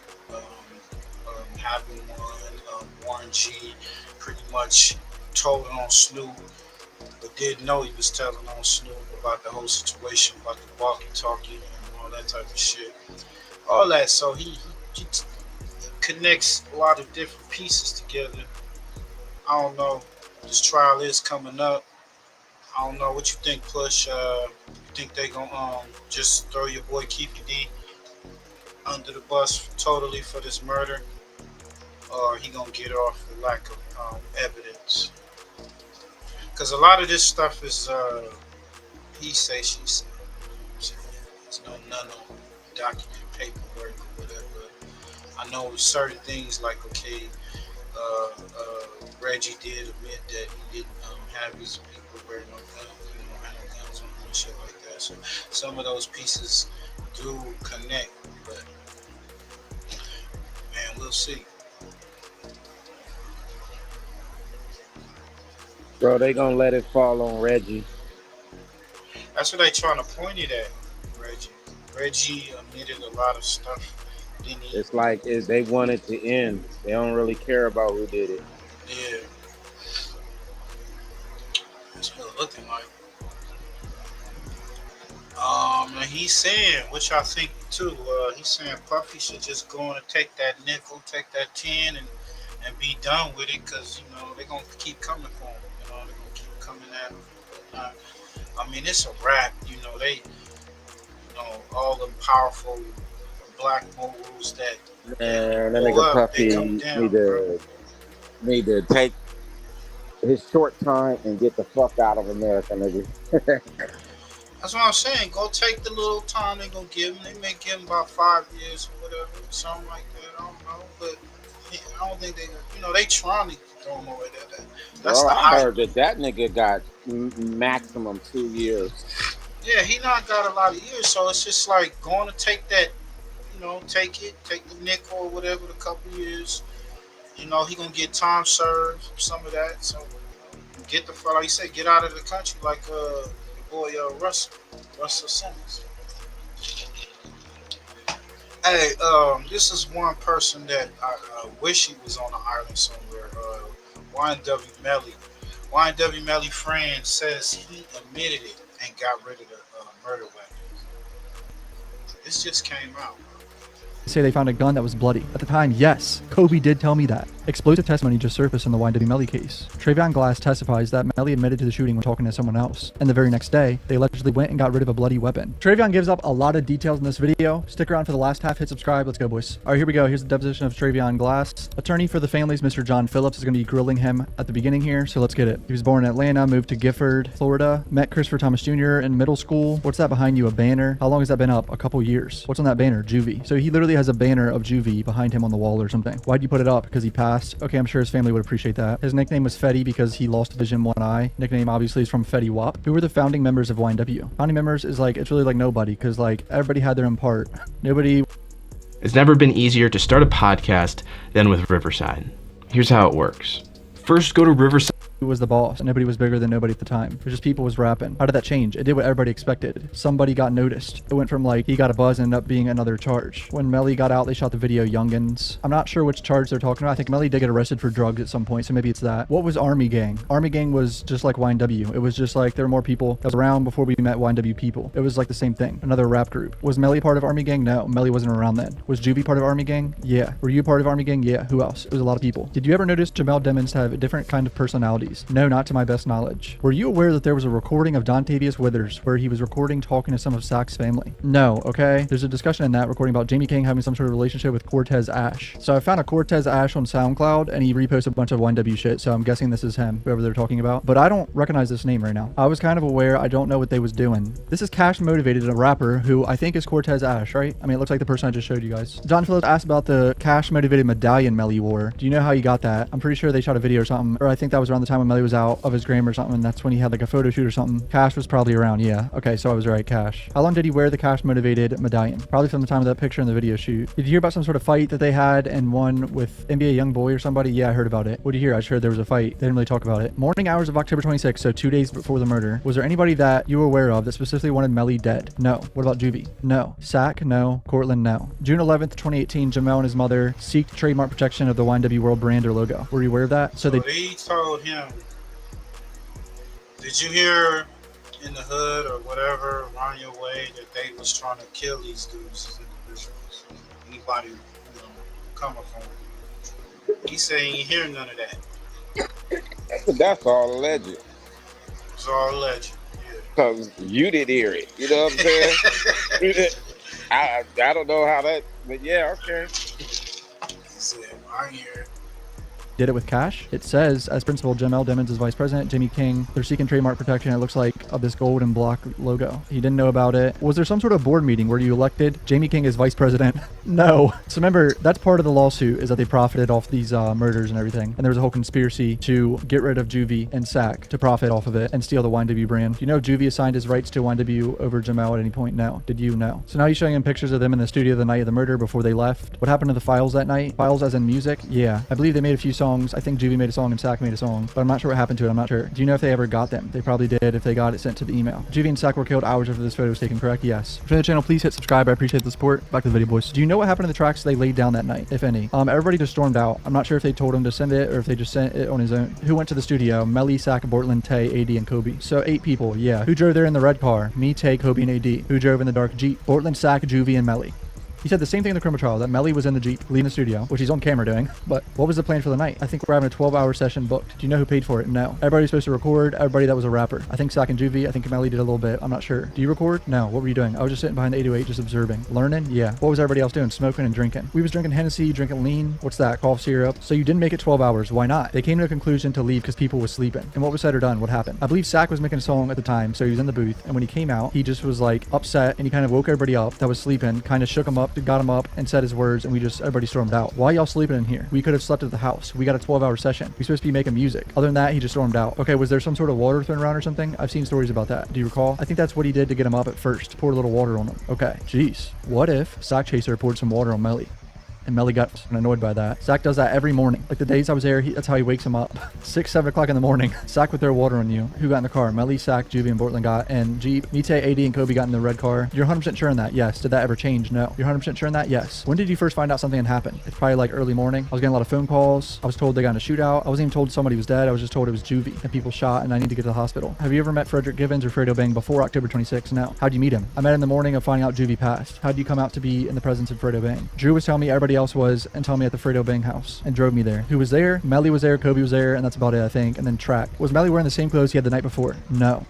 having one. Warren G pretty much told on Snoop, but didn't know he was telling on Snoop about the whole situation, about the walkie-talkie and all that type of shit. All that, so he connects a lot of different pieces together. I don't know. This trial is coming up. I don't know what you think, Push. You think they gonna just throw your boy Keefe D under the bus totally for this murder, or he gonna get off for lack of evidence? Because a lot of this stuff is he say, she say. There's none on document paperwork or whatever. I know certain things like, okay, Reggie did admit that he didn't have his people wear no guns, have no guns on him and shit like that. So some of those pieces do connect, but man, we'll see. Bro, they gonna let it fall on Reggie. That's what they trying to point it at, Reggie. Reggie admitted a lot of stuff. It's like they want it to end. They don't really care about who did it. Yeah. That's what it's looking like. And he's saying, which I think too, he's saying Puffy should just go on and take that nickel, take that 10 and be done with it, because, they're going to keep coming for him. They're going to keep coming at him. I mean, it's a wrap. They, all the powerful black moguls that that nigga Puffy need to take his short time and get the fuck out of America, nigga. That's what I'm saying. Go take the little time they're gonna give him. They may give him about 5 years or whatever, something like that. I don't know, but I don't think they trying to throw him away there. That's Bro, the I heard that nigga got maximum 2 years. Yeah, he not got a lot of years, so it's just like going to take that, take the nickel or whatever, the couple years. He gonna get time served, some of that. So get the fuck, like you said, get out of the country, like your boy Russell Simmons. Hey, this is one person that I wish he was on an island somewhere. YNW Melly. YNW Melly friend says he admitted it and got rid of the murder weapon. This just came out. Say they found a gun that was bloody. At the time, yes, Kobe did tell me that. Explosive testimony just surfaced in the YNW Melly case. Travion Glass testifies that Melly admitted to the shooting when talking to someone else. And the very next day, they allegedly went and got rid of a bloody weapon. Travion gives up a lot of details in this video. Stick around for the last half, hit subscribe. Let's go, boys. All right, here we go. Here's the deposition of Travion Glass. Attorney for the families, Mr. John Phillips, is going to be grilling him at the beginning here, so let's get it. He was born in Atlanta, moved to Gifford, Florida, met Christopher Thomas Jr. in middle school. What's that behind you? A banner? How long has that been up? A couple years. What's on that banner? Juvie. So he literally has a banner of Juvie behind him on the wall or something. Why'd you put it up? Because he passed? Okay, I'm sure his family would appreciate that. His nickname was Fetty because he lost vision one eye. Nickname obviously is from Fetty Wap. Who were the founding members of YNW? Founding members is like, it's really like nobody, because like everybody had their own part. Nobody. It's never been easier to start a podcast than with Riverside. Here's how it works. First, go to Riverside. Who was the boss? Nobody was bigger than nobody at the time. It was just people was rapping. How did that change? It did what everybody expected. Somebody got noticed. It went from like he got a buzz and ended up being another charge. When Melly got out, they shot the video Youngins. I'm not sure which charge they're talking about. I think Melly did get arrested for drugs at some point, so maybe it's that. What was Army Gang? Army Gang was just like YNW. It was just like there were more people that was around before we met YNW people. It was like the same thing. Another rap group. Was Melly part of Army Gang? No, Melly wasn't around then. Was Juvie part of Army Gang? Yeah. Were you part of Army Gang? Yeah. Who else? It was a lot of people. Did you ever notice Jamel Demons have a different kind of personalities? No, not to my best knowledge. Were you aware that there was a recording of Dontavius Withers where he was recording talking to some of Sack's family? No, okay? There's a discussion in that recording about Jamie King having some sort of relationship with Cortez Ash. So I found a Cortez Ash on SoundCloud and he reposted a bunch of YNW shit, so I'm guessing this is him, whoever they're talking about. But I don't recognize this name right now. I was kind of aware, I don't know what they was doing. This is Cash Motivated, a rapper who I think is Cortez Ash, right? I mean, it looks like the person I just showed you guys. John Phillips asked about the Cash Motivated medallion Melly wore. Do you know how he got that? I'm pretty sure they shot a video or something, or I think that was around the time when Melly was out of his gram or something, and that's when he had like a photo shoot or something. Cash was probably around, yeah. Okay, so I was right, Cash. How long did he wear the Cash Motivated medallion? Probably from the time of that picture in the video shoot. Did you hear about some sort of fight that they had and one with NBA Youngboy or somebody? Yeah, I heard about it. What did you hear? I just heard there was a fight. They didn't really talk about it. Morning hours of October 26th, so 2 days before the murder. Was there anybody that you were aware of that specifically wanted Melly dead? No. What about Juvie? No. Sack? No. Cortland? No. June 11th, 2018, Jamel and his mother seek trademark protection of the YNW World brand or logo. Were you aware of that? So they told him, did you hear in the hood or whatever around your way that they was trying to kill these dudes as individuals? Anybody, coming from them? He said he ain't hear none of that. That's all alleged. It's all alleged. Because you didn't hear it. You know what I'm saying? I don't know how that, but yeah, okay. He said, I hear it. Did it with Cash. It says, as principal, Jamel Demons is vice president, Jimmy King, they're seeking trademark protection. It looks like of this gold and block logo. He didn't know about it. Was there some sort of board meeting where you elected Jamie King as vice president? No. So remember, that's part of the lawsuit is that they profited off these murders and everything. And there was a whole conspiracy to get rid of Juvie and Sack to profit off of it and steal the YNW brand. Do you know if Juvie assigned his rights to YNW over Jamel at any point? No. Did you? No. So now he's showing him pictures of them in the studio the night of the murder before they left. What happened to the files that night? Files as in music? Yeah. I believe they made a few songs. I think Juvie made a song and Sack made a song, but I'm not sure what happened to it. I'm not sure. Do you know if they ever got them? They probably did if they got it sent to the email. Juvie and Sack were killed hours after this photo was taken, correct? Yes. For the channel, please hit subscribe. I appreciate the support. Back to the video, boys. Do you know what happened to the tracks they laid down that night, if any? Everybody just stormed out. I'm not sure if they told him to send it or if they just sent it on his own. Who went to the studio? Melly, Sack, Bortland, Tay, AD, and Kobe. So 8 people, yeah. Who drove there in the red car? Me, Tay, Kobe, and AD. Who drove in the dark Jeep? Bortland, Sack, Juvie, and Melly. He said the same thing in the criminal trial, that Melly was in the Jeep leaving the studio, which he's on camera doing. But what was the plan for the night? I think we're having a 12-hour session booked. Do you know who paid for it? No. Everybody's supposed to record. Everybody that was a rapper. I think Sack and Juvie. I think Melly did a little bit. I'm not sure. Do you record? No. What were you doing? I was just sitting behind the 808 just observing. Learning? Yeah. What was everybody else doing? Smoking and drinking. We was drinking Hennessy, drinking lean. What's that? Cough syrup. So you didn't make it 12 hours. Why not? They came to a conclusion to leave because people was sleeping. And what was said or done? What happened? I believe Sack was making a song at the time, so he was in the booth. And when he came out, he just was like upset and he kind of woke everybody up that was sleeping, kind of shook them up, got them up, and said his words, and everybody stormed out. Why y'all sleeping in here? We could have slept at the house. We got a 12-hour session. We're supposed to be making music. Other than that, he just stormed out. Okay, was there some sort of water thrown around or something? I've seen stories about that. Do you recall? I think that's what he did to get him up at first. Poured a little water on him. Okay, jeez. What if Sock Chaser poured some water on Melly? And Melly got annoyed by that. Zach does that every morning. Like the days I was there, that's how he wakes him up. 6, 7 o'clock in the morning. Zach would throw water on you. Who got in the car? Melly, Zach, Juvie, and Bortland got. And Jeep, Mite, AD, and Kobe got in the red car. You're 100% sure on that? Yes. Did that ever change? No. You're 100% sure on that? Yes. When did you first find out something had happened? It's probably like early morning. I was getting a lot of phone calls. I was told they got in a shootout. I wasn't even told somebody was dead. I was just told it was Juvie and people shot and I need to get to the hospital. Have you ever met Frederick Givens or Fredo Bang before October 26th? No. How'd you meet him? I met him in the morning of finding out Juvie passed. How'd you come out to be in the presence of Fredo Bang? Drew was telling me everybody else was and telling me at the Fredo Bang house and drove me there. Who was there? Melly was there, Kobe was there, and that's about it, I think. And then Track. Was Melly wearing the same clothes he had the night before? No.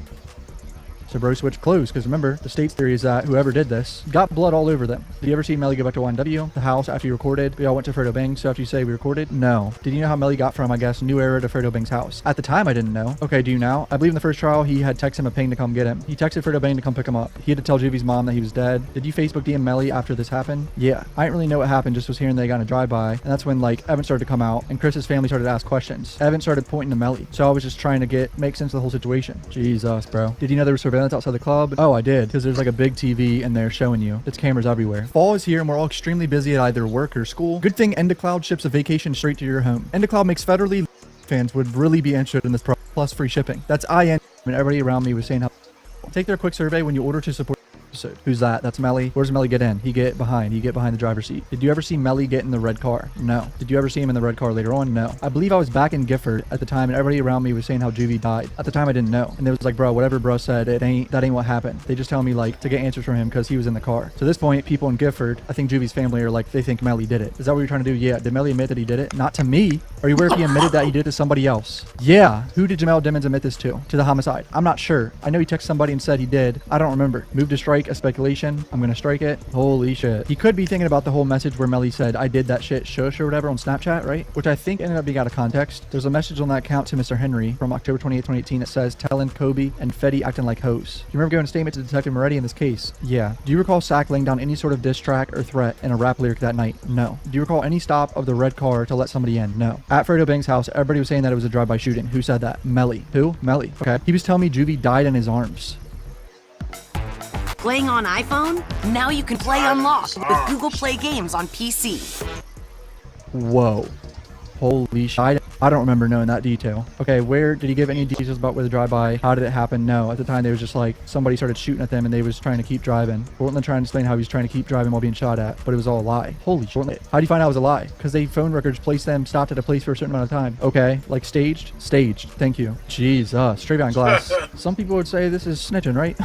So bro switched clothes, because remember, the state's theory is that whoever did this got blood all over them. Did you ever see Melly go back to YNW, the house, after you recorded? We all went to Fredo Bang, so after you say we recorded? No. Did you know how Melly got from, I guess, New Era to Fredo Bang's house? At the time, I didn't know. Okay, do you now? I believe in the first trial, he had texted him a ping to come get him. He texted Fredo Bang to come pick him up. He had to tell Juvie's mom that he was dead. Did you Facebook DM Melly after this happened? Yeah. I didn't really know what happened, just was hearing they got in a drive-by, and that's when, like, Evan started to come out, and Chris's family started to ask questions. Evan started pointing to Melly, so I was just trying to make sense of the whole situation. Jesus, bro. Did you know there was surveillance outside the club? Oh, I did, because there's like a big TV in there showing you. It's cameras everywhere. Fall is here and we're all extremely busy at either work or school. Good thing EndaCloud ships a vacation straight to your home. EndaCloud makes federally fans would really be interested in this plus free shipping. That's IN, and everybody around me was saying how. Take their quick survey when you order to support. Who's that? That's Melly. Where does Melly get in? He get behind the driver's seat. Did you ever see Melly get in the red car? No. Did you ever see him in the red car later on? No. I believe I was back in Gifford at the time and everybody around me was saying how Juvie died. At the time I didn't know. And it was like, bro, whatever bro said, that ain't what happened. They just tell me like to get answers from him because he was in the car. So at this point, people in Gifford, I think Juvie's family are like, they think Melly did it. Is that what you're trying to do? Yeah. Did Melly admit that he did it? Not to me. Are you aware if he admitted that he did it to somebody else? Yeah. Who did Jamel Dimmons admit this to? To the homicide. I'm not sure. I know he texted somebody and said he did. I don't remember. Move to strike, a speculation. I'm gonna strike it. Holy shit. He could be thinking about the whole message where Melly said, I did that shit, shush or whatever on Snapchat, right? Which I think ended up being out of context. There's a message on that account to Mr. Henry from October 28, 2018 that says, telling Kobe and Fetty acting like hoes. Do you remember giving a statement to Detective Moretti in this case? Yeah. Do you recall Sack laying down any sort of diss track or threat in a rap lyric that night? No. Do you recall any stop of the red car to let somebody in? No. At Fredo Bang's house, everybody was saying that it was a drive-by shooting. Who said that? Melly. Who? Melly. Okay. He was telling me Juvie died in his arms. Playing on iPhone? Now you can play Unlocked with Google Play Games on PC. Whoa. Holy shit. I don't remember knowing that detail. Okay, where did he give any details about where the drive-by? How did it happen? No. At the time, they was just like, somebody started shooting at them and they was trying to keep driving. Portland trying to explain how he was trying to keep driving while being shot at, but it was all a lie. Holy shit. How do you find out it was a lie? Because they phone records placed them, stopped at a place for a certain amount of time. Okay, like staged? Staged. Thank you. Jesus. Straight behind glass. Some people would say this is snitching, right?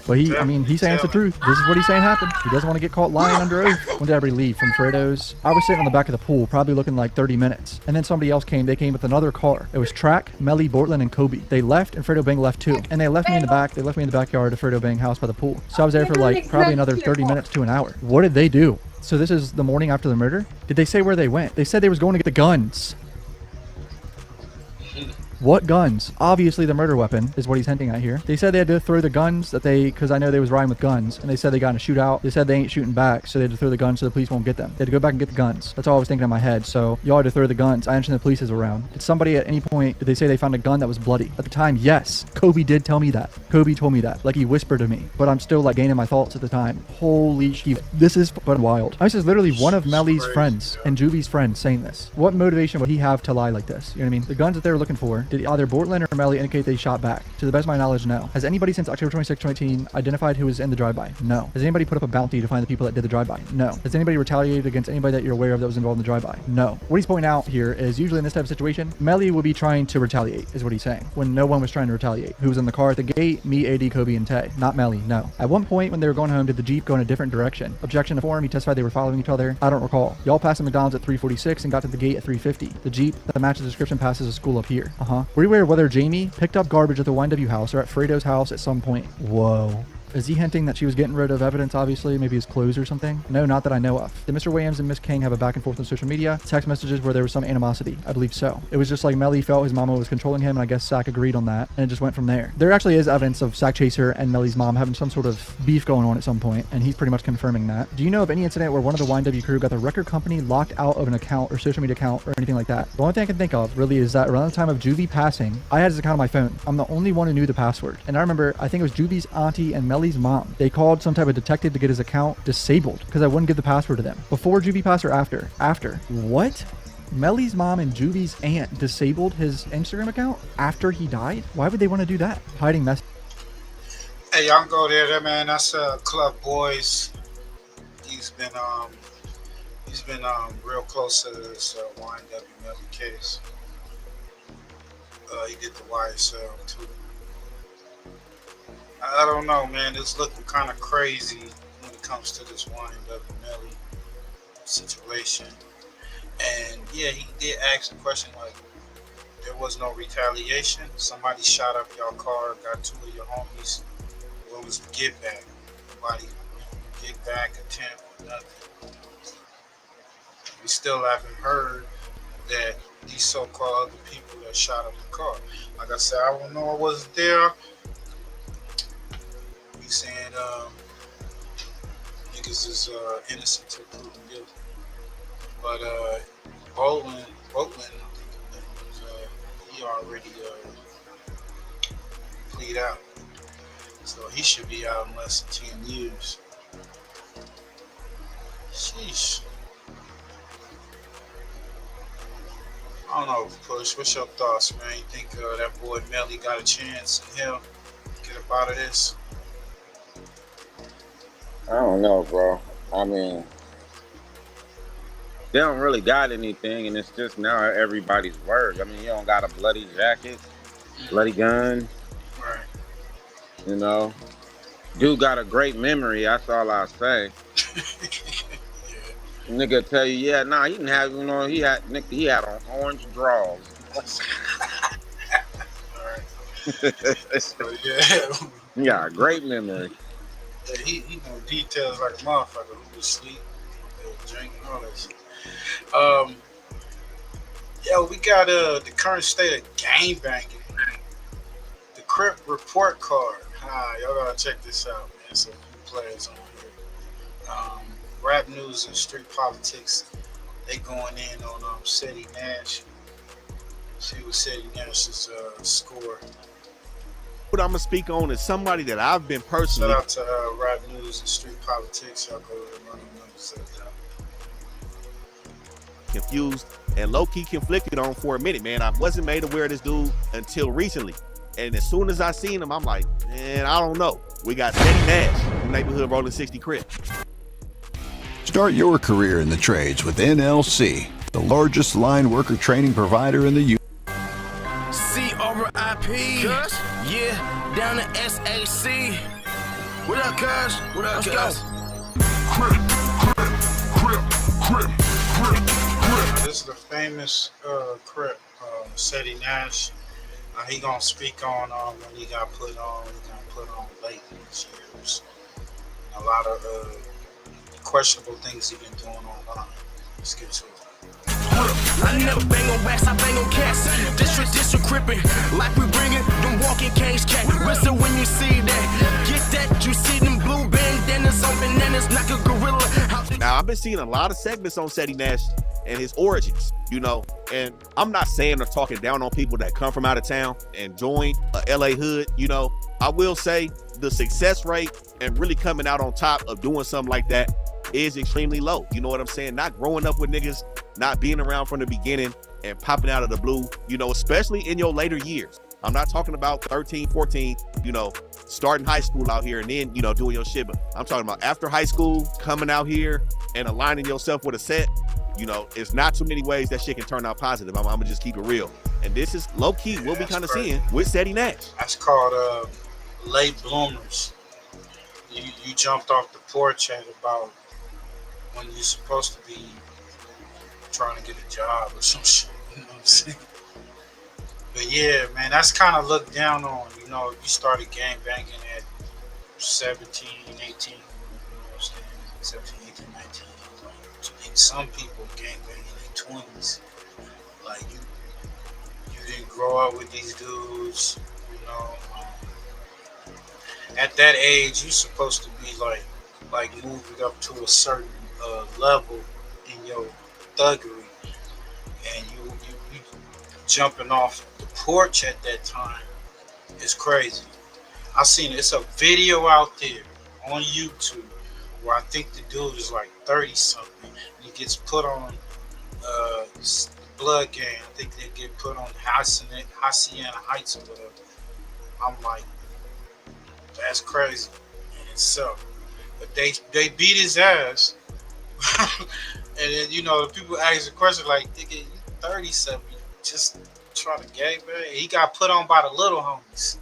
But he's saying it's the truth. This is what he's saying happened. He doesn't want to get caught lying under oath. When did everybody leave? From Fredo's? I was sitting on the back of the pool, probably looking like 30 minutes. And then somebody else came. They came with another car. It was Track, Melly, Bortland, and Kobe. They left, and Fredo Bang left too. And they left me in the back. They left me in the backyard of Fredo Bang house by the pool. So I was there for like probably another 30 minutes to an hour. What did they do? So this is the morning after the murder? Did they say where they went? They said they was going to get the guns. What guns? Obviously the murder weapon is what he's hinting at here. They said they had to throw the guns because I know they was riding with guns, and they said they got in a shootout. They said they ain't shooting back, so they had to throw the guns so the police won't get them. They had to go back and get the guns. That's all I was thinking in my head. So y'all had to throw the guns. I understand the police is around. Did somebody at any point, did they say they found a gun that was bloody? At the time, yes. Kobe did tell me that. Kobe told me that. Like he whispered to me, but I'm still like gaining my thoughts at the time. Holy shit. This is fucking wild. This is literally one of Melly's friends and Juvie's friends saying this. What motivation would he have to lie like this? You know what I mean? The guns that they were looking for, did either Bortland or Melly indicate they shot back? To the best of my knowledge, no. Has anybody since October 26, 2018 identified who was in the drive-by? No. Has anybody put up a bounty to find the people that did the drive-by? No. Has anybody retaliated against anybody that you're aware of that was involved in the drive-by? No. What he's pointing out here is usually in this type of situation, Melly would be trying to retaliate, is what he's saying, when no one was trying to retaliate. Who was in the car at the gate? Me, AD, Kobe, and Tay. Not Melly, no. At one point when they were going home, did the Jeep go in a different direction? Objection to form, he testified they were following each other. I don't recall. Y'all passed the McDonald's at 3:46 and got to the gate at 3:50. The Jeep that matches the description passes a school up here. Were you aware of whether Jamie picked up garbage at the YNW house or at Fredo's house at some point? Whoa. Is he hinting that she was getting rid of evidence, obviously? Maybe his clothes or something? No, not that I know of. Did Mr. Williams and Miss King have a back and forth on social media? Text messages where there was some animosity? I believe so. It was just like Melly felt his mama was controlling him, and I guess Sack agreed on that, and it just went from there. There actually is evidence of Sack Chaser and Melly's mom having some sort of beef going on at some point, and he's pretty much confirming that. Do you know of any incident where one of the YNW crew got the record company locked out of an account or social media account or anything like that? The only thing I can think of really is that around the time of Juvie passing, I had his account on my phone. I'm the only one who knew the password. And I remember, I think it was Juvie's auntie and Melly Melly's mom. They called some type of detective to get his account disabled because I wouldn't give the password to them. Before Juvie passed or after? After. What? Melly's mom and Juvie's aunt disabled his Instagram account after he died? Why would they want to do that? Hiding messages. Hey, y'all can go there, man. That's Club Boys. He's been real close to this YNW Melly case. He did the YSL too. I don't know, man. It's looking kind of crazy when it comes to this YNW Melly situation. And yeah, he did ask a question like, there was no retaliation. Somebody shot up your car, got two of your homies. What was the get back? Nobody get back attempt or nothing. We still haven't heard that these so-called other people that shot up the car. Like I said, I don't know, I wasn't there. We saying niggas is innocent till proven guilty. But Boland, he already plead out. So he should be out in less than 10 years. Sheesh. I don't know, Push. What's your thoughts, man? You think that boy Melly got a chance in hell to get up out of this? I don't know, bro. I mean, they don't really got anything, and it's just now everybody's word. I mean, you don't got a bloody jacket, bloody gun. Right. You know, dude got a great memory. That's all I say. Nigga tell you, yeah, nah, he didn't have, you know, he had on orange drawers. So, yeah. He got a great memory. Yeah, he know details like a motherfucker. Who was asleep, drinking, all that shit. Yo, we got the current state of gang banging. The Crip report card. Y'all gotta check this out, man. Some new players on here. Rap news and street politics. They going in on Seti Nash. See what Seti Nash's score. What I'm gonna speak on is somebody that I've been personally. Shout out to Rap News and Street Politics. Y'all go to the running numbers. Confused and low-key conflicted on for a minute, man. I wasn't made aware of this dude until recently. And as soon as I seen him, I'm like, man, I don't know. We got Seti Nash, neighborhood rolling 60 Crip. Start your career in the trades with NLC, the largest line worker training provider in the U.S. C-over-I-P, yeah, down to SAC. What up, cuz? What up, cuz? This is the famous Crip, Seti Nash. He gonna speak on when he got put on. He got put on late in his years. A lot of questionable things he been doing online. Let's get to it. I never bang on wax, I bang on cats. District crippin', like we bringin' them walking cage cat. Whistle when you see that. Get that, you see them blue bandanas on bananas like a gorilla. Now, I've been seeing a lot of segments on Seti Nash and his origins, you know, and I'm not saying or talking down on people that come from out of town and join a LA hood, you know. I will say the success rate and really coming out on top of doing something like that is extremely low. You know what I'm saying? Not growing up with niggas, not being around from the beginning and popping out of the blue, you know, especially in your later years. I'm not talking about 13, 14, you know, starting high school out here and then, you know, doing your shit. But I'm talking about after high school, coming out here and aligning yourself with a set. You know, it's not too many ways that shit can turn out positive. I'm gonna just keep it real. And this is low key what we kind of seeing with Seti Nash. That's called late bloomers. You jumped off the porch at about when you're supposed to be trying to get a job or some shit. You know what I'm saying? But yeah, man, that's kind of looked down on. You know, you started gang banging at 17, 18. You know what I'm saying? 17, 18, 19. And some people gang banging in their 20s. Like you didn't grow up with these dudes. You know, at that age, you're supposed to be like moving up to a certain level in your thuggery, and you jumping off the porch at that time is crazy. I seen it's a video out there on YouTube where I think the dude is like 30 something, and he gets put on Blood Gang. I think they get put on Hacienda Heights or whatever. I'm like, that's crazy in itself. But they beat his ass, and then the people ask the question like, "Nigga, you 30-something, just trying to gay, man." He got put on by the little homies.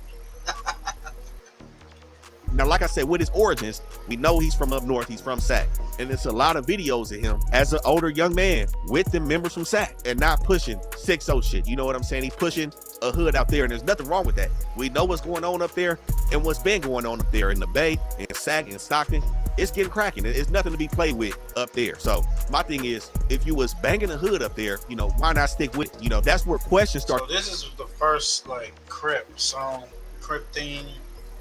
Now, like I said, with his origins, we know he's from up north. He's from SAC. And there's a lot of videos of him as an older young man with the members from SAC and not pushing 6-0 shit. You know what I'm saying? He's pushing a hood out there, and there's nothing wrong with that. We know what's going on up there and what's been going on up there in the Bay, in SAC, and Stockton. It's getting cracking. It's nothing to be played with up there. So my thing is, if you was banging a hood up there, why not stick with it? That's where questions start. So this is the first Crip song, Crip theme,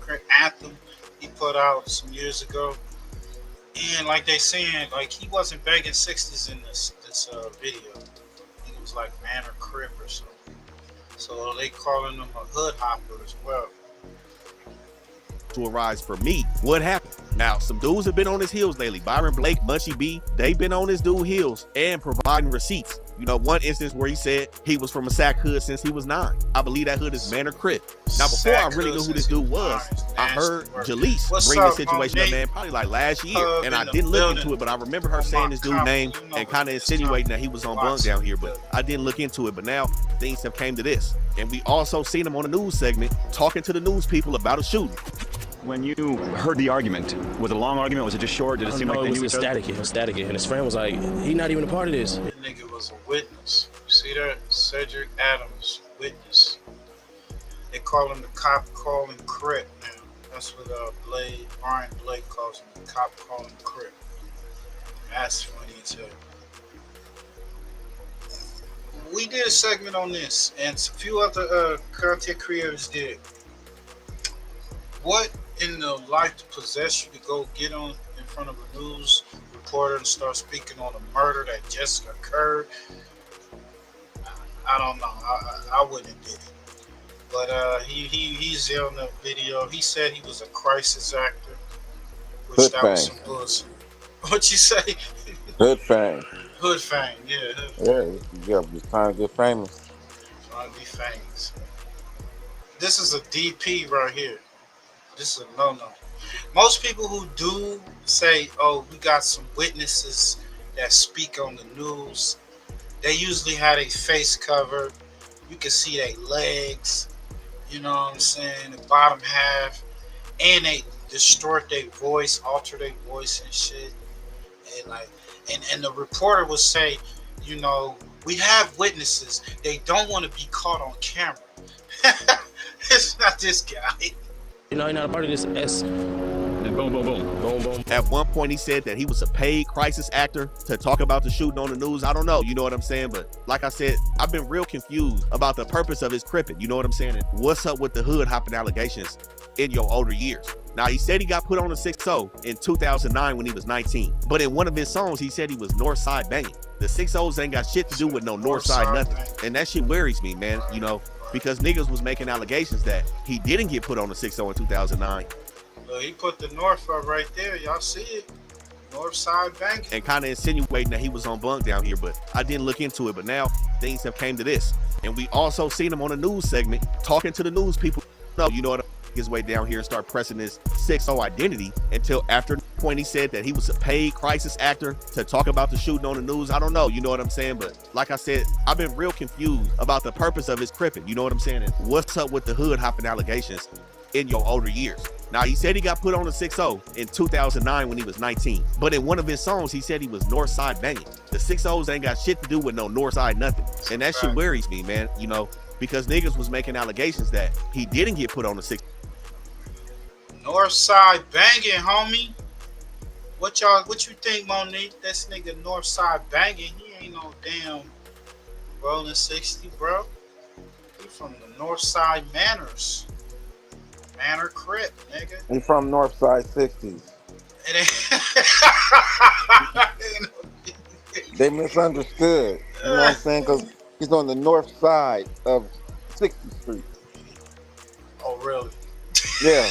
Crip anthem he put out some years ago. And like they saying, he wasn't banging 60s in this video. He was like Man or Crip or something. So they calling him a hood hopper as well. To arise for me, what happened? Now, some dudes have been on his heels lately. Byron Blake, Munchie B, they've been on his dude heels and providing receipts. One instance where he said he was from a SAC hood since he was 9. I believe that hood is Manor Crip. Now, before I really knew who this dude was, I heard Jaleese bring the situation up, man, probably last year. And I didn't look into it, but I remember her saying this dude's name and kind of insinuating that he was on bunk down here, but I didn't look into it. But now things have came to this. And we also seen him on a news segment talking to the news people about a shooting. When you heard the argument, was it a long argument? Was it just short? Did it seem like they knew each other? It was static. And his friend was like, he not even a part of this. That nigga was a witness. You see that? Cedric Adams, witness. They call him the cop calling Crip now. That's what Brian Blake calls him, the cop calling Crip. That's funny as hell. We did a segment on this, and a few other content creators did. What in the life to possess you to go get on in front of a news reporter and start speaking on a murder that just occurred? I don't know. I wouldn't have did it. But he's on the video. He said he was a crisis actor, which Hood that fame. was some bullshit. What you say? Hood fame. Hood fame, yeah. Yeah, just trying to get famous. Trying to be famous. This is a DP right here. This is a no-no. Most people who do say, oh, we got some witnesses that speak on the news, they usually have a face covered. You can see their legs, you know what I'm saying, the bottom half, and they distort their voice, alter their voice and shit. And the reporter will say, we have witnesses. They don't want to be caught on camera. It's not this guy. He's not a part of this S. Boom, boom, boom, boom, boom. At one point, he said that he was a paid crisis actor to talk about the shooting on the news. I don't know, you know what I'm saying? But like I said, I've been real confused about the purpose of his cripping. You know what I'm saying? And what's up with the hood hopping allegations in your older years? Now, he said he got put on a 6-0 in 2009 when he was 19. But in one of his songs, he said he was Northside banging. The 6-0s ain't got shit to do with no Northside nothing. And that shit worries me, man, because niggas was making allegations that he didn't get put on a 6-0 in 2009. Look, he put the North up right there. Y'all see it? North side banking. And kind of insinuating that he was on bunk down here, but I didn't look into it. But now things have came to this. And we also seen him on a news segment talking to the news people. No, you know what? His way down here and start pressing this 6-0 identity until after the point he said that he was a paid crisis actor to talk about the shooting on the news. I don't know, you know what I'm saying? But like I said, I've been real confused about the purpose of his cripping, you know what I'm saying? And what's up with the hood hopping allegations in your older years? Now, he said he got put on a 6-0 in 2009 when he was 19. But in one of his songs, he said he was Northside banging. The 6-0s ain't got shit to do with no Northside nothing. And that shit worries me, man, because niggas was making allegations that he didn't get put on a 6-0. Northside banging, homie. What you think, Monique? This nigga Northside banging. He ain't no damn rolling 60, bro. He from the Northside Manors. Manor Crip, nigga. He from Northside 60s. They misunderstood. You know what I'm saying? Because he's on the north side of 60th Street. Oh, really? Yeah.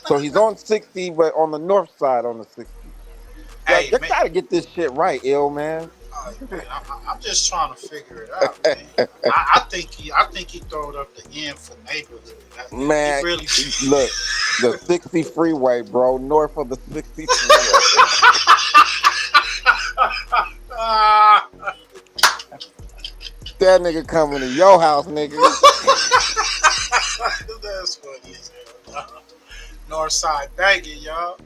So he's on 60, but on the north side on the 60. Hey, you man. gotta get this shit right, ill man. Man, I'm just trying to figure it out, man. I think he throwed up the end for neighborhood. Man, he really look, the 60 freeway, bro, north of the 60 freeway. That nigga coming to your house, nigga. That's funny as hell. Northside banging, y'all.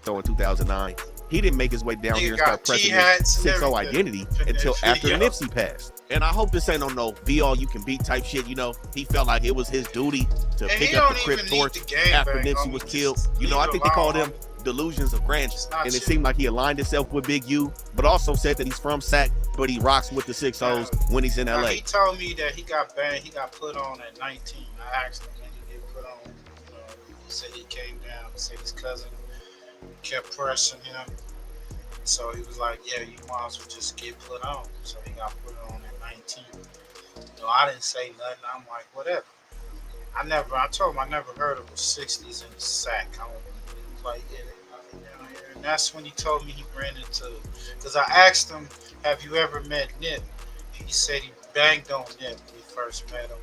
So in 2009, he didn't make his way down here and start pressing his 6-0 identity until after Nipsey passed. And I hope this ain't on no be all you can beat type shit, you know. He felt like it was his duty to pick up the Crip torch after Nipsey was killed. You know, I think they call them delusions of grandeur. And it seemed like he aligned himself with Big U, but also said that he's from Sac, but he rocks with the 6-0s when he's in LA. He told me that he got banned. He got put on at 19. I asked him when he get put on. You know, he said he came down. He said his cousin kept pressing him. So he was like, yeah, you might as well just get put on. So he got put on at 19. You know, I didn't say nothing. I'm like, whatever. I told him I never heard of the 60s in the Sac. I was like, yeah. And that's when he told me he ran into, because I asked him, have you ever met Nip? And he said he banged on Nip when he first met him.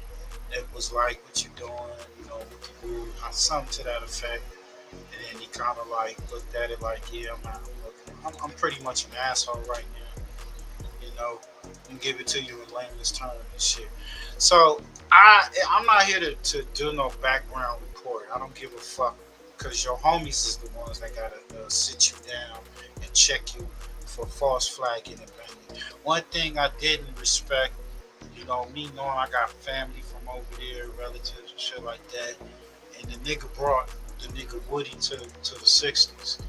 Nip was like, what you doing? You know, what you do? Something to that effect. And then he kind of like looked at it like, yeah, I'm pretty much an asshole right now. You know, and give it to you in layman's terms and shit. So I'm not here to do no background report. I don't give a fuck, because your homies is the ones that gotta sit you down and check you for false flagging and banging. One thing I didn't respect, you know, me knowing I got family from over there, relatives and shit like that, and the nigga brought the nigga Woody to the 60s.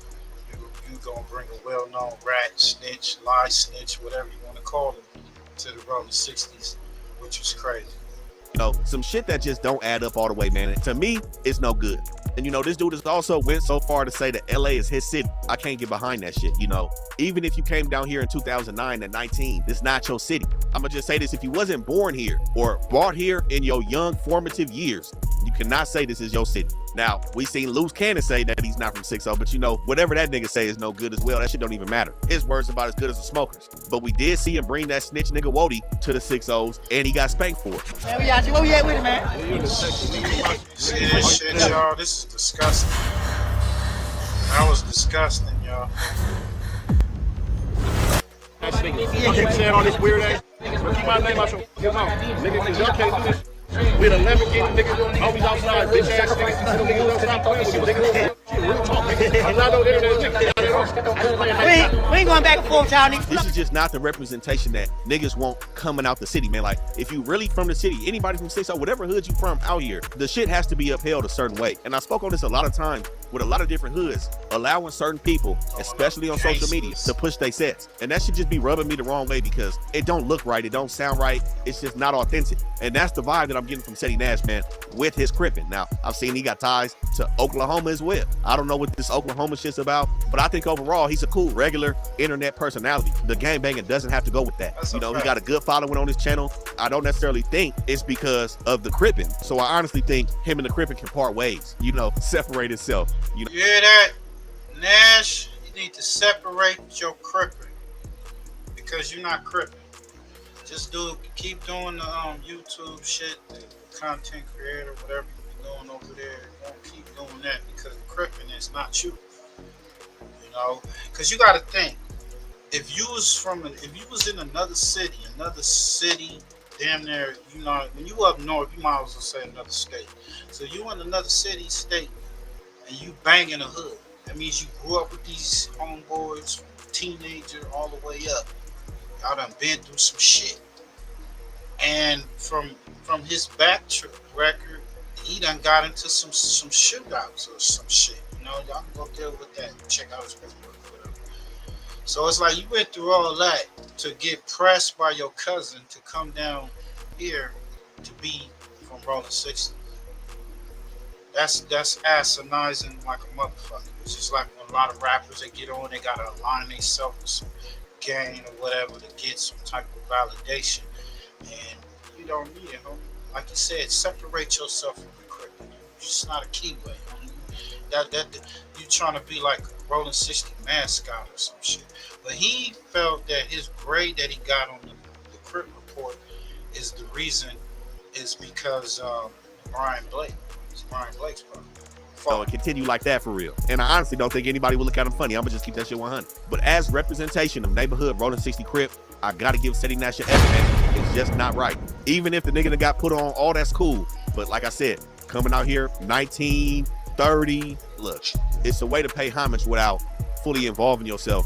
You gonna bring a well-known rat, snitch, lie snitch, whatever you want to call him, to the Rolling 60s, which was crazy. You know, some shit that just don't add up all the way, man. And to me, it's no good. And, you know, this dude has also went so far to say that LA is his city. I can't get behind that shit, you know. Even if you came down here in 2009 at 19, it's not your city. I'm going to just say this. If you wasn't born here or brought here in your young formative years, you cannot say this is your city. Now, we seen Loose Cannon say that he's not from 6-0, but you know, whatever that nigga say is no good as well. That shit don't even matter. His word's about as good as the smokers. But we did see him bring that snitch nigga Wody to the 6-0s, and he got spanked for it. Hey, where we at with it, man? See this shit, y'all? This is disgusting. That was disgusting, y'all. I keep saying all this weird ass. Keep my name out your mouth. Nigga, because y'all can't do this. We the Lamborghini niggas, always outside, bitch ass niggas. You niggas don't stop playing with you, niggas. Real talk, niggas. I'm not no internet niggas. We ain't going back and forth, y'all niggas. This is just not the representation that niggas want coming out the city, man. Like, if you really from the city, anybody from 6-0, whatever hood you from out here, the shit has to be upheld a certain way. And I spoke on this a lot of times with a lot of different hoods, allowing certain people, especially on social media, to push their sets. And that should just be rubbing me the wrong way, because it don't look right, it don't sound right, it's just not authentic. And that's the vibe that I'm getting from Seti Nash, man, with his crippin'. Now, I've seen he got ties to Oklahoma as well. I don't know what this Oklahoma shit's about, but I think overall he's a cool, regular internet personality. The gangbanging doesn't have to go with that. You know, he got a good following on his channel. I don't necessarily think it's because of the crippin'. So I honestly think him and the crippin' can part ways, you know, separate itself. You know? You hear that, Nash? You need to separate your crippin', because you're not crippin'. Just keep doing the YouTube shit, the content creator, whatever you're doing over there. Don't keep doing that, because crippin' is not you. You know, because you got to think, if you was in another city, damn near, you know, when you up north, you might as well say another state. So you in another city, state, and you banging a hood. That means you grew up with these homeboys from teenager all the way up. Y'all done been through some shit. And from his back record, he done got into some shootouts or some shit. You know, y'all can go deal with that and check out his paperwork, whatever. So it's like you went through all that to get pressed by your cousin to come down here to be from Rolling 60s. That's asinizing like a motherfucker. It's just like when a lot of rappers, they get on, they gotta align themselves with some gang or whatever to get some type of validation. And you don't need it, homie. Like you said, separate yourself from the crippin'. just not a keyway. That you trying to be like a Rolling 60 mascot or some shit. But he felt that his grade that he got on the crit report is the reason is because Brian Blake. It's Brian Blake's problem. So continue like that for real. And I honestly don't think anybody will look at him funny. I'm gonna just keep that shit 100. But as representation of neighborhood Rolling 60 Crip, I gotta give Ceddy Nash an F, man. It's just not right. Even if the nigga that got put on, all that's cool. But like I said, coming out here 19, 30, look, it's a way to pay homage without fully involving yourself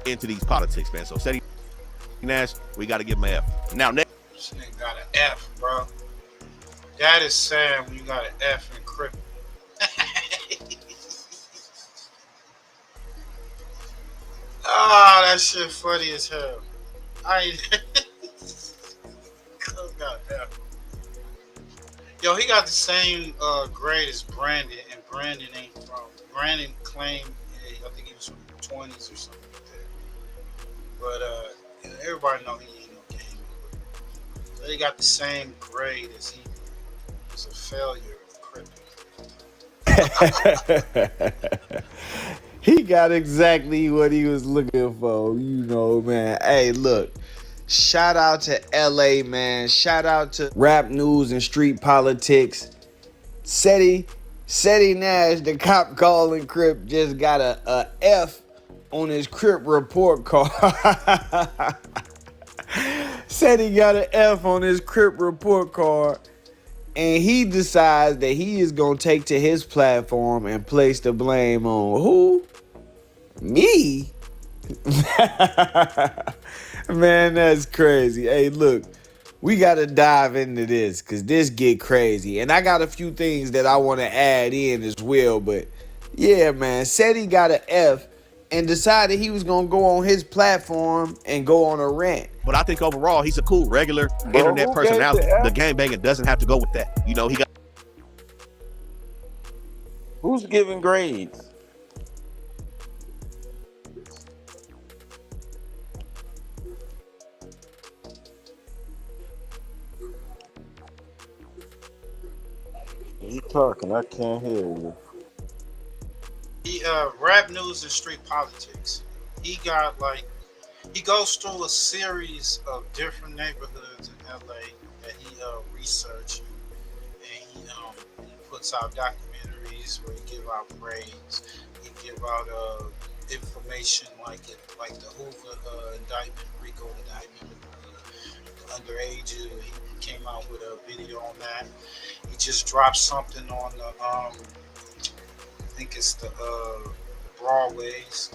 into these politics, man. So Ceddy Nash, we gotta give him an F. Now next. This nigga got an F, bro. That is sad when you got an F in Crip. Ah, that shit funny as hell. Yo, he got the same grade as Brandon, and Brandon ain't from. Brandon claimed, I think he was from the 20s or something like that. But everybody know he ain't no gamer. So he got the same grade as he was a failure of Crip. He got exactly what he was looking for, you know, man. Hey, look, shout out to LA, man. Shout out to Rap News and Street Politics. Ceddy Nash, the cop calling Crip, just got a F on his Crip report card. Ceddy got an F on his Crip report card. And he decides that he is going to take to his platform and place the blame on who? Me? Man, that's crazy. Hey, look, we got to dive into this because this get crazy. And I got a few things that I want to add in as well. But yeah, man, said he got an F and decided he was going to go on his platform and go on a rant. But I think overall, he's a cool, regular internet personality. The gangbanging doesn't have to go with that. You know, he got. Who's giving grades? You talking? I can't hear you. He Rap News and Street Politics. He got like. He goes through a series of different neighborhoods in LA that he researched, and he puts out documentaries where he give out grades. He give out information like the Hoover indictment, RICO indictment, the underage. He came out with a video on that. He just dropped something on the I think it's the Broadways.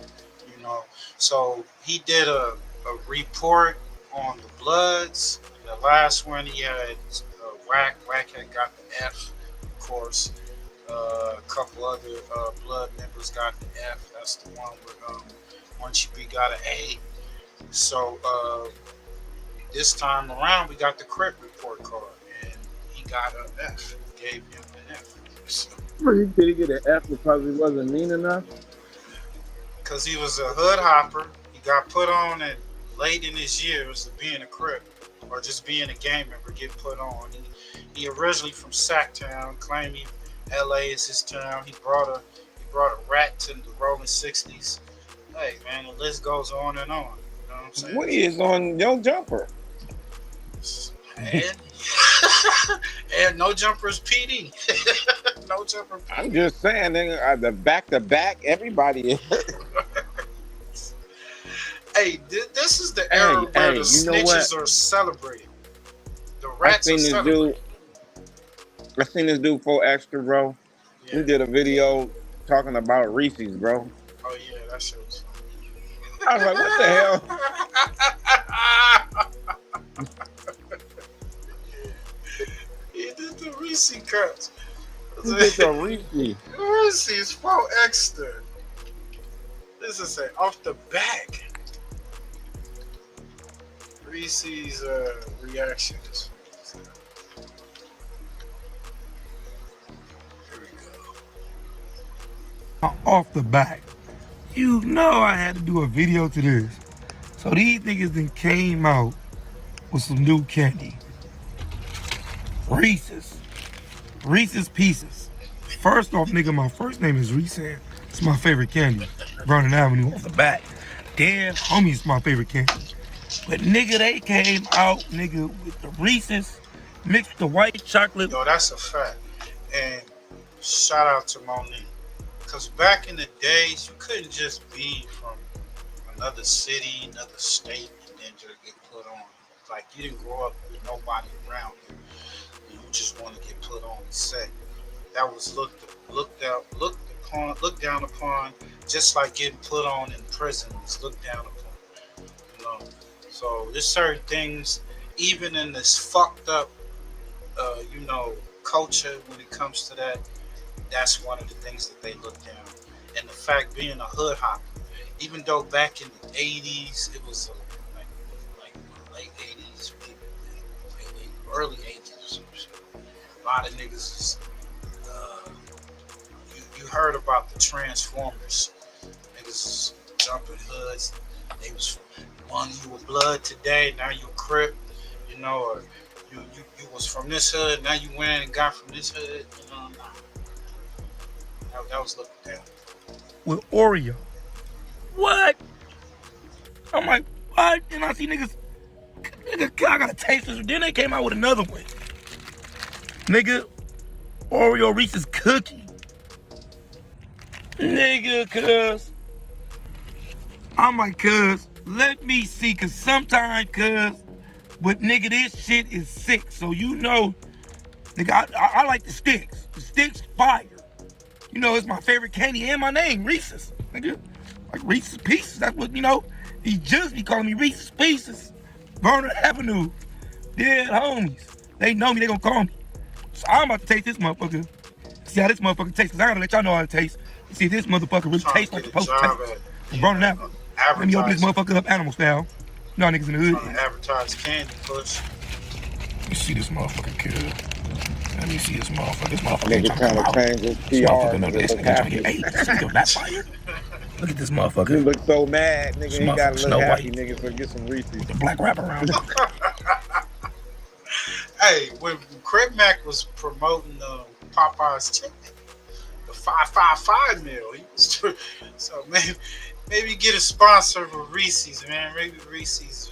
You know, so he did a report on the Bloods. The last one he had Whack had got the F, of course. A couple other Blood members got the F. That's the one where Munchie B got an A. So this time around we got the Crip report card, and he got an F. Gave him an F. So, Did he get an F because he wasn't mean enough? Because he was a hood hopper. He got put on at late in his years of being a Crip or just being a gang member, get put on. He originally from Sacktown, claiming LA is his town. He brought a rat to the Rolling 60s. Hey man, the list goes on and on. You know what I'm saying? What is on your jumper? And no jumpers PD. No jumper PD. I'm just saying, nigga, the back-to-back, everybody. Hey, this is the era where the snitches are celebrated. The rats are celebrated. I seen this dude 4 Extra, bro. Yeah. He did a video talking about Reese's, bro. Oh yeah, that shit was funny. I was like, what the hell? He did the Reese cuts. He did the Reese. Reese's 4 Extra. This is off the back. Reese's reactions. Here we go. Off the back. You know I had to do a video to this. So these niggas then came out with some new candy. Reese's Pieces. First off, nigga, my first name is Reese. It's my favorite candy. Vernon Avenue off the bat. Damn, homie's my favorite candy. But nigga, they came out, nigga, with the Reese's mixed with the white chocolate. Yo, that's a fact. And shout out to Monique. Because back in the days, you couldn't just be from another city, another state, and then just get put on. Like, you didn't grow up with nobody around you. You just want to get put on the set. That was looked down upon, just like getting put on in prison was looked down upon. You know, so there's certain things, even in this fucked up, culture when it comes to that. That's one of the things that they look down. And the fact being a hood hopper, even though back in the 80s, it was like late 80s, early 80s or some shit. A lot of niggas is, you heard about the Transformers. Niggas was jumping hoods. They was one, you were blood today, now you a Crip, you know, or you was from this hood, now you went and got from this hood, you know, that was looking down. With Oreo. What? I'm like, what? And I see niggas, I gotta taste this. Then they came out with another one. Nigga, Oreo Reese's cookie. Nigga, cuz. I'm like, cuz, let me see, cuz sometimes, cuz, but nigga, this shit is sick. So you know, nigga, I like the sticks. The sticks fire. You know, it's my favorite candy and my name, Reese's. Nigga, like Reese's Pieces. That's what, you know, he just be calling me Reese's Pieces. Vernon Avenue. Dead homies. They know me, they gonna call me. So I'm about to taste this motherfucker. See how this motherfucker tastes, because I gotta let y'all know how it tastes. See if this motherfucker really tastes like it's supposed to taste. From Vernon Avenue. Let me open this motherfucker up animal style. Y'all niggas in the hood. Trying to advertise candy push. Let me see this motherfucker, kid. Let me see this motherfucker. This motherfucker Nigga trying to change his PR. Look at this motherfucker. You look so mad, nigga. You gotta look happy, nigga, so get some Reese's. With the black wrap around it. Hey, when Craig Mack was promoting Popeye's chicken, the 555 meal, he was so maybe get a sponsor for Reese's, man. Maybe Reese's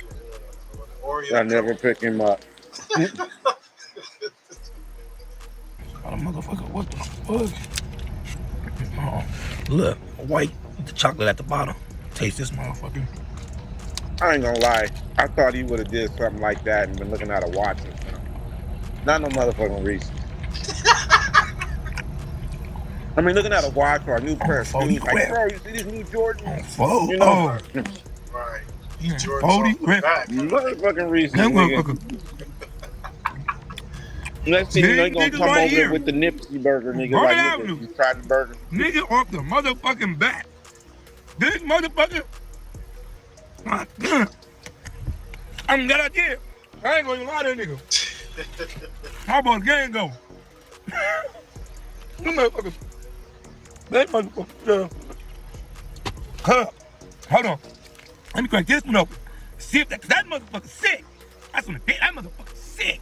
or Oreo. I never pick him up. Motherfucker, what the fuck? Look, white with the chocolate at the bottom. Taste this motherfucker. I ain't gonna lie. I thought he would have did something like that and been looking at a watch or something. Not no motherfucking Reese's. I mean, looking at a watch or a new pair of shoes. Like, bro, you see these new Jordans? You know? Right. Jordans motherfucking Reese's. That motherfucker. Next thing you know, you're gonna come over here with the Nipsey burger, nigga. Like, nigga, you tried the burger. Nigga off the motherfucking bat. This motherfucker. I'm that idea. I ain't gonna lie to that nigga. How about the game go? You motherfucker. That motherfucker. Hold on. Let me crack this one open. See if that motherfucker's sick. That's what that motherfucker's sick.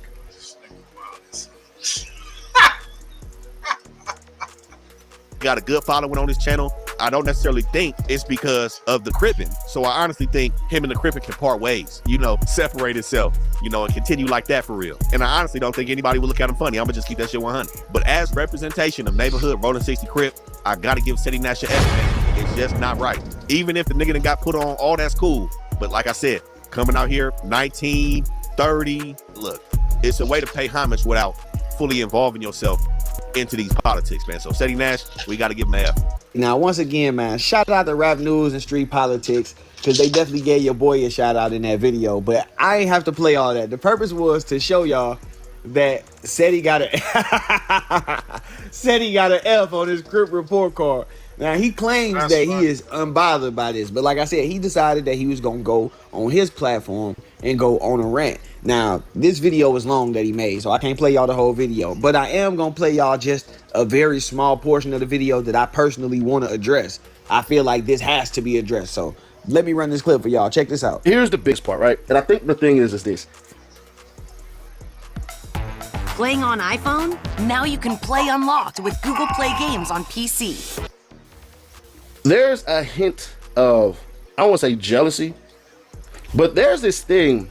Got a good following on his channel. I don't necessarily think it's because of the Crippin'. So I honestly think him and the Crippin' can part ways, you know, separate itself, you know, and continue like that for real. And I honestly don't think anybody will look at him funny. I'm gonna just keep that shit 100. But as representation of neighborhood Rolling 60 Crip, I gotta give City Nash an S, man. It's just not right. Even if the nigga done got put on, all that's cool. But like I said, coming out here 19, 30, look, it's a way to pay homage without fully involving yourself into these politics, man. So City Nash, we got to give him an F. Now, once again, man, shout out to Rap News and Street Politics, because they definitely gave your boy a shout out in that video. But I ain't have to play all that. The purpose was to show y'all that Seti got an F on his Crip report card. Now, he claims that he is unbothered by this. But like I said, he decided that he was going to go on his platform and go on a rant. Now, this video was long that he made, so I can't play y'all the whole video. But I am going to play y'all just a very small portion of the video that I personally want to address. I feel like this has to be addressed. So let me run this clip for y'all. Check this out. Here's the biggest part, right? And I think the thing is this. Playing on iPhone? Now you can play unlocked with Google Play Games on PC. There's a hint of, I don't want to say jealousy, but there's this thing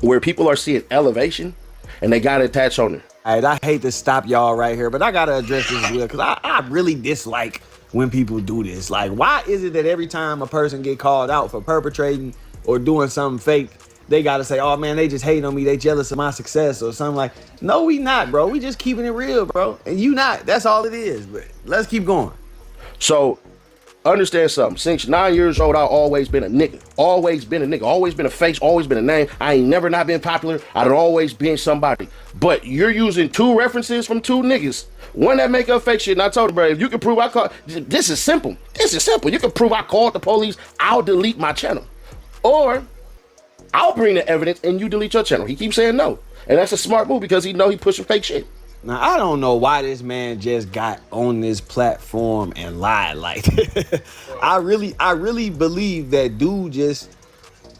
where people are seeing elevation and they got to attach on it. All right, I hate to stop y'all right here, but I got to address this as well, because I really dislike when people do this. Like, why is it that every time a person get called out for perpetrating or doing something fake, they got to say, oh man, they just hate on me, they jealous of my success or something like, no, we not, bro. We just keeping it real, bro. And you not, that's all it is, but let's keep going. So, understand something. Since 9 years old, I've always been a nigga. Always been a nigga. Always been a face. Always been a name. I ain't never not been popular. I done always been somebody. But you're using two references from two niggas. One that make up fake shit. And I told him, bro, if you can prove I called, this is simple. This is simple. You can prove I called the police, I'll delete my channel. Or I'll bring the evidence and you delete your channel. He keeps saying no. And that's a smart move because he know he pushing fake shit. Now, I don't know why this man just got on this platform and lied like that. I really believe that dude just,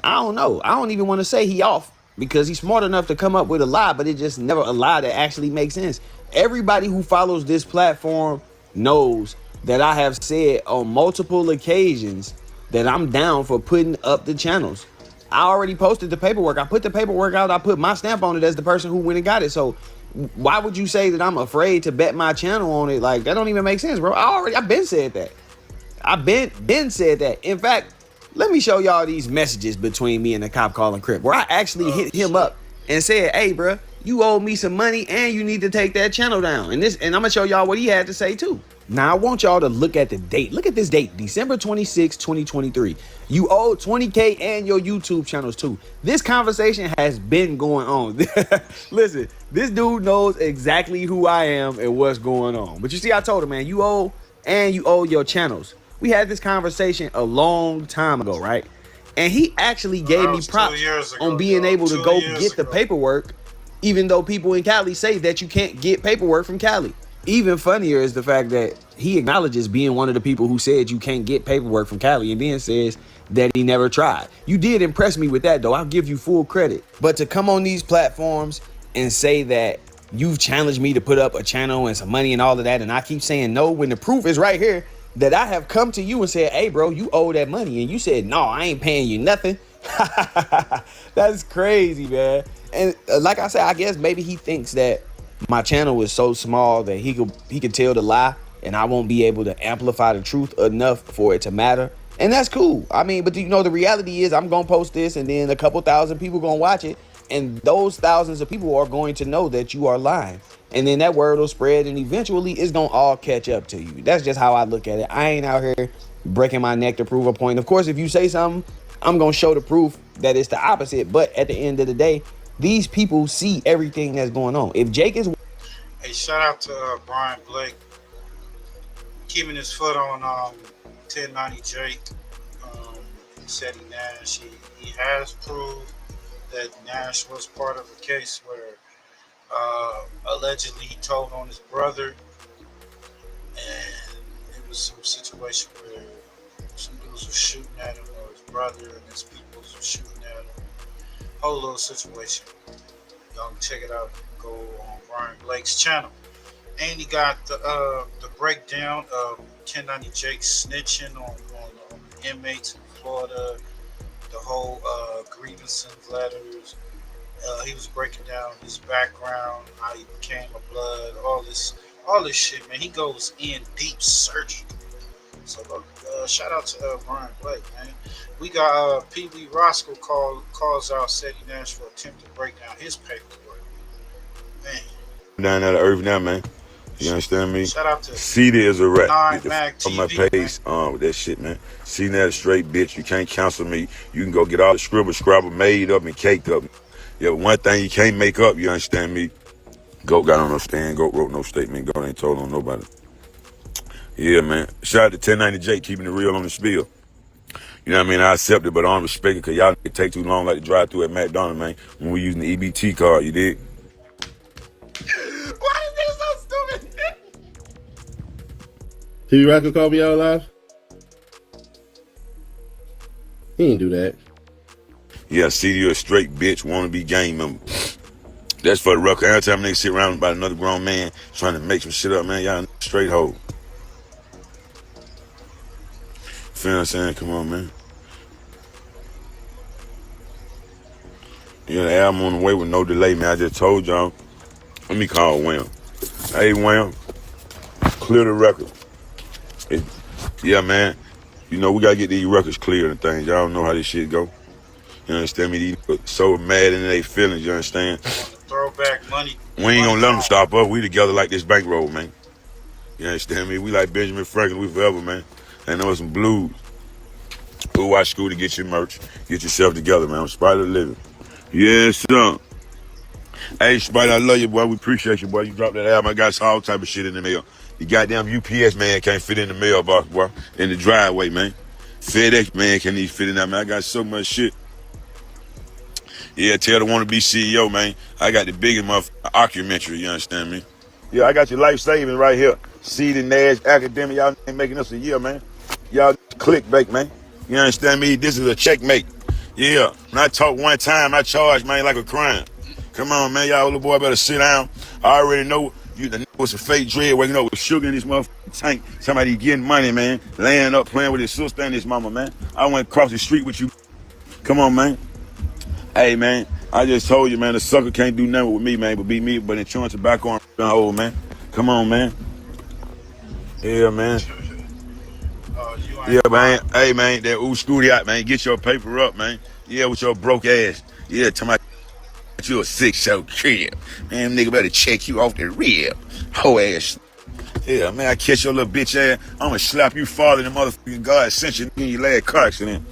I don't know. I don't even want to say he off because he's smart enough to come up with a lie, but it just never a lie that actually makes sense. Everybody who follows this platform knows that I have said on multiple occasions that I'm down for putting up the channels. I already posted the paperwork. I put the paperwork out. I put my stamp on it as the person who went and got it. So why would you say that I'm afraid to bet my channel on it? Like, that don't even make sense, bro. I've been said that. I've been said that. In fact, let me show y'all these messages between me and the cop calling Crip, where I actually hit him up and said, hey, bro, you owe me some money and you need to take that channel down. And I'm gonna show y'all what he had to say too. Now, I want y'all to look at the date. Look at this date, December 26, 2023. You owe $20K and your YouTube channels too. This conversation has been going on. Listen, this dude knows exactly who I am and what's going on. But you see, I told him, man, you owe your channels. We had this conversation a long time ago, right? And he actually gave me props on being able to go get the paperwork, even though people in Cali say that you can't get paperwork from Cali. Even funnier is the fact that he acknowledges being one of the people who said you can't get paperwork from Cali and then says that he never tried. You did impress me with that, though. I'll give you full credit. But to come on these platforms and say that you've challenged me to put up a channel and some money and all of that, and I keep saying no when the proof is right here that I have come to you and said, hey, bro, you owe that money. And you said, no, I ain't paying you nothing. That's crazy, man. And like I said, I guess maybe he thinks that my channel is so small that he could tell the lie and I won't be able to amplify the truth enough for it to matter. And that's cool. I mean, but you know, the reality is I'm going to post this and then a couple thousand people going to watch it. And those thousands of people are going to know that you are lying. And then that word will spread and eventually it's going to all catch up to you. That's just how I look at it. I ain't out here breaking my neck to prove a point. Of course, if you say something, I'm going to show the proof that it's the opposite. But at the end of the day, these people see everything that's going on. If Jake is... Hey, shout out to Brian Blake. Keeping his foot on 1090 Jake. Said Nash. He has proved that Nash was part of a case where allegedly he told on his brother. And it was some situation where some dudes were shooting at him, or his brother and his people were shooting at him. Whole little situation. Y'all can check it out. Go on Brian Blake's channel. And he got the breakdown of 1090 Jake snitching on inmates in Florida, the whole grievances letters. He was breaking down his background, how he became a blood, all this shit, man. He goes in deep searching. So shout out to Brian Blake, man. We got Pee Wee Roscoe calls out Seti Nash for attempt to break down his paperwork. Man. Down at the earth now, man. You understand me? Shout out to CD is a rap. Get on my page with that shit, man. See that straight bitch. You can't cancel me. You can go get all the scrabble made up and caked up. Yeah, one thing you can't make up, you understand me? Goat got on no stand. Goat wrote no statement. Goat ain't told on nobody. Yeah, man. Shout out to 1090 Jake keeping it real on the spill. You know what I mean? I accept it, but I don't respect it because y'all it take too long like to drive through at McDonald's, man. When we using the EBT card, you dig? Why is this so stupid? T.V. Roscoe called me out live? He didn't do that. Yeah, CD, you a straight bitch, wanna be gang member. That's for the record. Every time they sit around about another grown man trying to make some shit up, man, y'all straight hoe. Feel what I'm saying? Come on, man. Yeah, the album on the way with no delay, man. I just told y'all. Let me call Wham. Hey, Wham. Clear the record. Yeah, man. You know, we got to get these records clear and things. Y'all know how this shit go. You understand me? These so mad in their feelings, you understand? Throwback money. We ain't gonna let them stop us. We together like this bankroll, man. You understand me? We like Benjamin Franklin. We forever, man. And know some blues. Go watch school to get your merch. Get yourself together, man. I'm Spider Living. Yes, sir. Hey, Spider, I love you, boy. We appreciate you, boy. You dropped that album. I got all type of shit in the mail. The goddamn UPS man can't fit in the mailbox, boy. In the driveway, man. FedEx man can't even fit in that, man. I got so much shit. Yeah, tell the wanna-be CEO, man. I got the biggest motherfucking documentary, you understand me? Yeah, I got your life savings right here. Seed and Nash Academic, y'all ain't making us a year, man. Y'all clickbait, man. You understand me? This is a checkmate. Yeah, when I talk one time, I charge, man, like a crime. Come on, man, y'all little boy better sit down. I already know you the nigga with some fake dread waking up with sugar in this motherfucking tank. Somebody getting money, man. Laying up, playing with his sister and his mama, man. I went across the street with you. Come on, man. Hey, man, I just told you, man, the sucker can't do nothing with me, man, but be me, but chewing tobacco on old, man. Come on, man. Yeah, man. Yeah, man. Hey, man, that ooh scooty out, man. Get your paper up, man. Yeah, with your broke ass. Yeah, tell my you a 6-show crib. Man, nigga better check you off the rib. Hoe ass. Yeah, man, I catch your little bitch ass. I'ma slap you farther than motherfucking God sent you in your last car accident.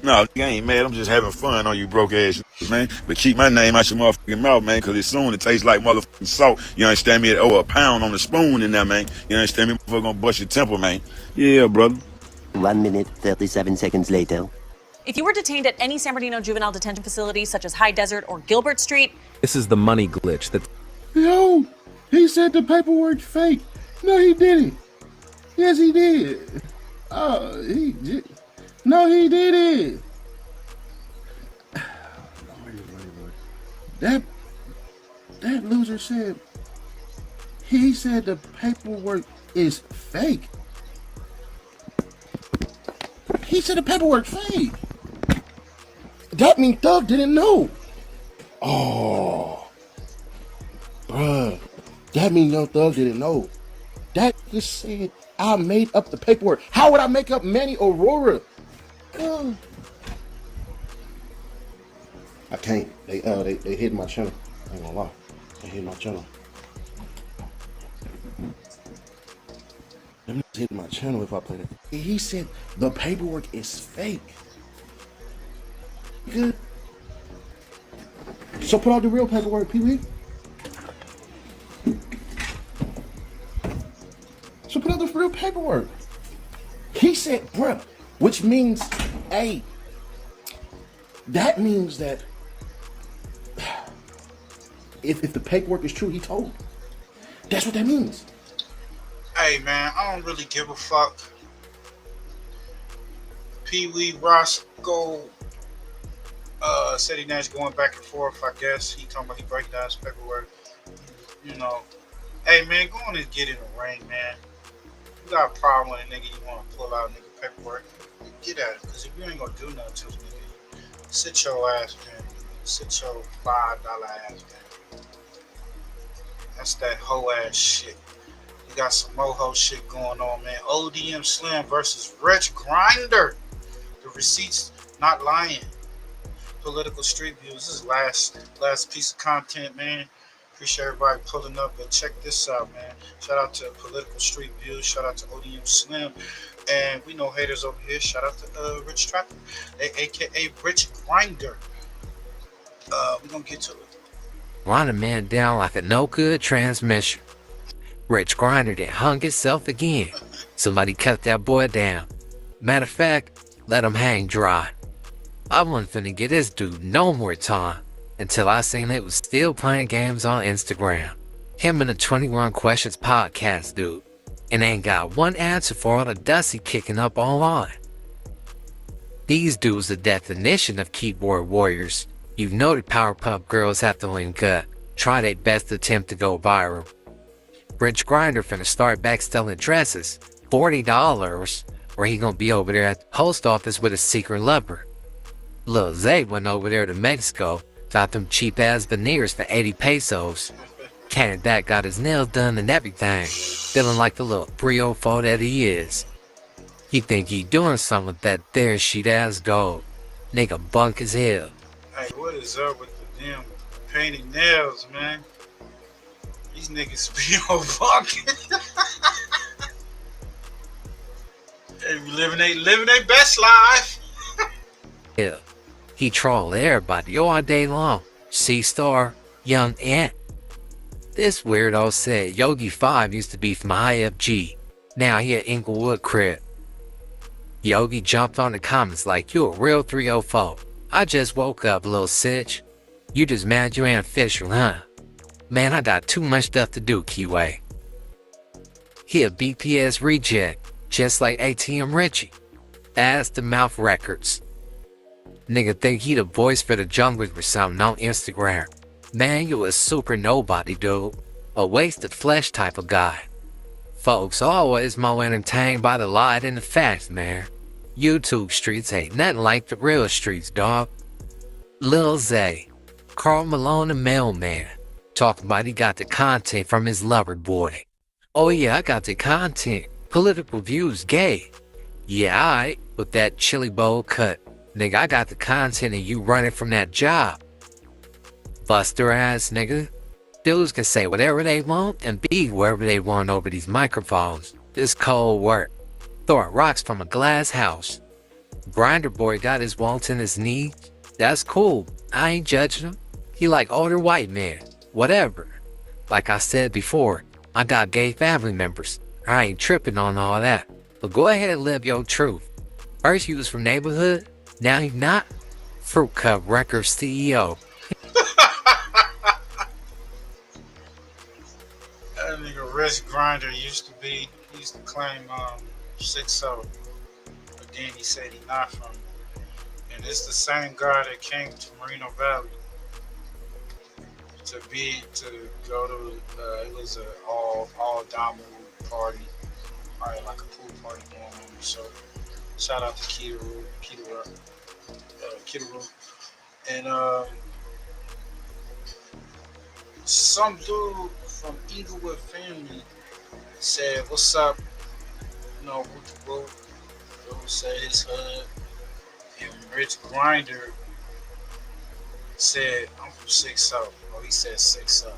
No, I ain't mad. I'm just having fun on you broke ass, man. But keep my name out your motherfucking mouth, man, because it's soon it tastes like motherfucking salt. You understand me? Oh, a pound on the spoon in there, man. You understand me? Motherfucker gonna bust your temple, man. Yeah, brother. 1 minute, 37 seconds later. If you were detained at any San Bernardino juvenile detention facility, such as High Desert or Gilbert Street... This is the money glitch that... Yo, he said the paperwork fake. No, he didn't. Yes, he did. He did. No, he didn't. That loser said, he said the paperwork is fake. He said the paperwork fake. That means Thug didn't know. Oh, bruh. That means Young Thug didn't know. That just said I made up the paperwork. How would I make up Manny Aurora? I can't. They hit my channel. I ain't gonna lie. They hit my channel. Them niggas hit my channel if I play that. He said the paperwork is fake. Good. So put out the real paperwork, Pee-wee. So put out the real paperwork. He said, bruh, which means, hey, that means that if the paperwork is true, he told. That's what that means. Hey, man, I don't really give a fuck. Pee-wee Roscoe said he Nash going back and forth, I guess. He talking about he break down his paperwork. You know. Hey, man, go on and get in the ring, man. You got a problem with a nigga, you want to pull out nigga paperwork, get at it. Because if you ain't going to do nothing to this nigga, sit your ass down. Sit your $5 ass down. That's that hoe ass shit. You got some moho shit going on, man. ODM Slim versus Rich Grinder. The receipts not lying. Political Street Views. This is last piece of content, man. Appreciate everybody pulling up, but check this out, man. Shout out to Political Street Views. Shout out to ODM Slim. And we know haters over here. Shout out to Rich Trapper, aka Rich Grinder. We're gonna get to it. Run a man down like a no-good transmission. Rich Grinder then hung himself again. Somebody cut that boy down. Matter of fact, let him hang dry. I wasn't finna get this dude no more time until I seen it was still playing games on Instagram. Him and the 21 Questions podcast dude. And ain't got one answer for all the dust he kicking up online. These dudes the definition of keyboard warriors. You know the Powerpuff Girls have to link up. try their best attempt to go viral. Rich Grinder finna start back selling dresses, $40, or he gonna be over there at the post office with a secret lover. Lil Zay went over there to Mexico, got them cheap ass veneers for 80 pesos. Cat that got his nails done and everything, feeling like the little 304 that he is. He think he doing something with that there sheet ass gold. Nigga bunk as hell. Hey, what is up with the damn painting nails, man? These niggas be on fucking. They be living their best life. Yeah, he troll everybody all day long. C-Star, Young Ant. This weirdo said Yogi 5 used to be from IFG. Now he at Inglewood crib. Yogi jumped on the comments like, you a real 304. I just woke up, little sitch. You just mad you ain't official, huh? Man, I got too much stuff to do, Keyway. He a BPS reject, just like ATM Richie. Ass to mouth records. Nigga think he the voice for the junglers or something on Instagram. Man, you a super nobody, dude. A wasted flesh type of guy. Folks always more entertained by the lie than the facts, man. YouTube streets ain't nothing like the real streets, dog. Lil Zay, Carl Malone the mailman, talking about he got the content from his lover boy. Oh yeah, I got the content. Political views gay. Yeah, alright, with that chili bowl cut. Nigga, I got the content of you running from that job. Buster ass nigga. Dudes can say whatever they want and be wherever they want over these microphones. This cold work. Throwing rocks from a glass house. Grinder boy got his wants in his knees. That's cool. I ain't judging him. He like older white men. Whatever. Like I said before, I got gay family members. I ain't tripping on all that. But go ahead and live your truth. First you was from neighborhood. Now you not. Fruit Cup Records CEO. That nigga Rich Grinder used to claim 6-0, but then he said he not from it. And it's the same guy that came to Moreno Valley to go to it was a all Damu party, probably like a pool party going on. So shout out to Kitaru, and some dude from Inglewood family said, "What's up?" You know, dude said his hood, and Rich Grinder said, "I'm from 6-0." Oh, he said 6-0.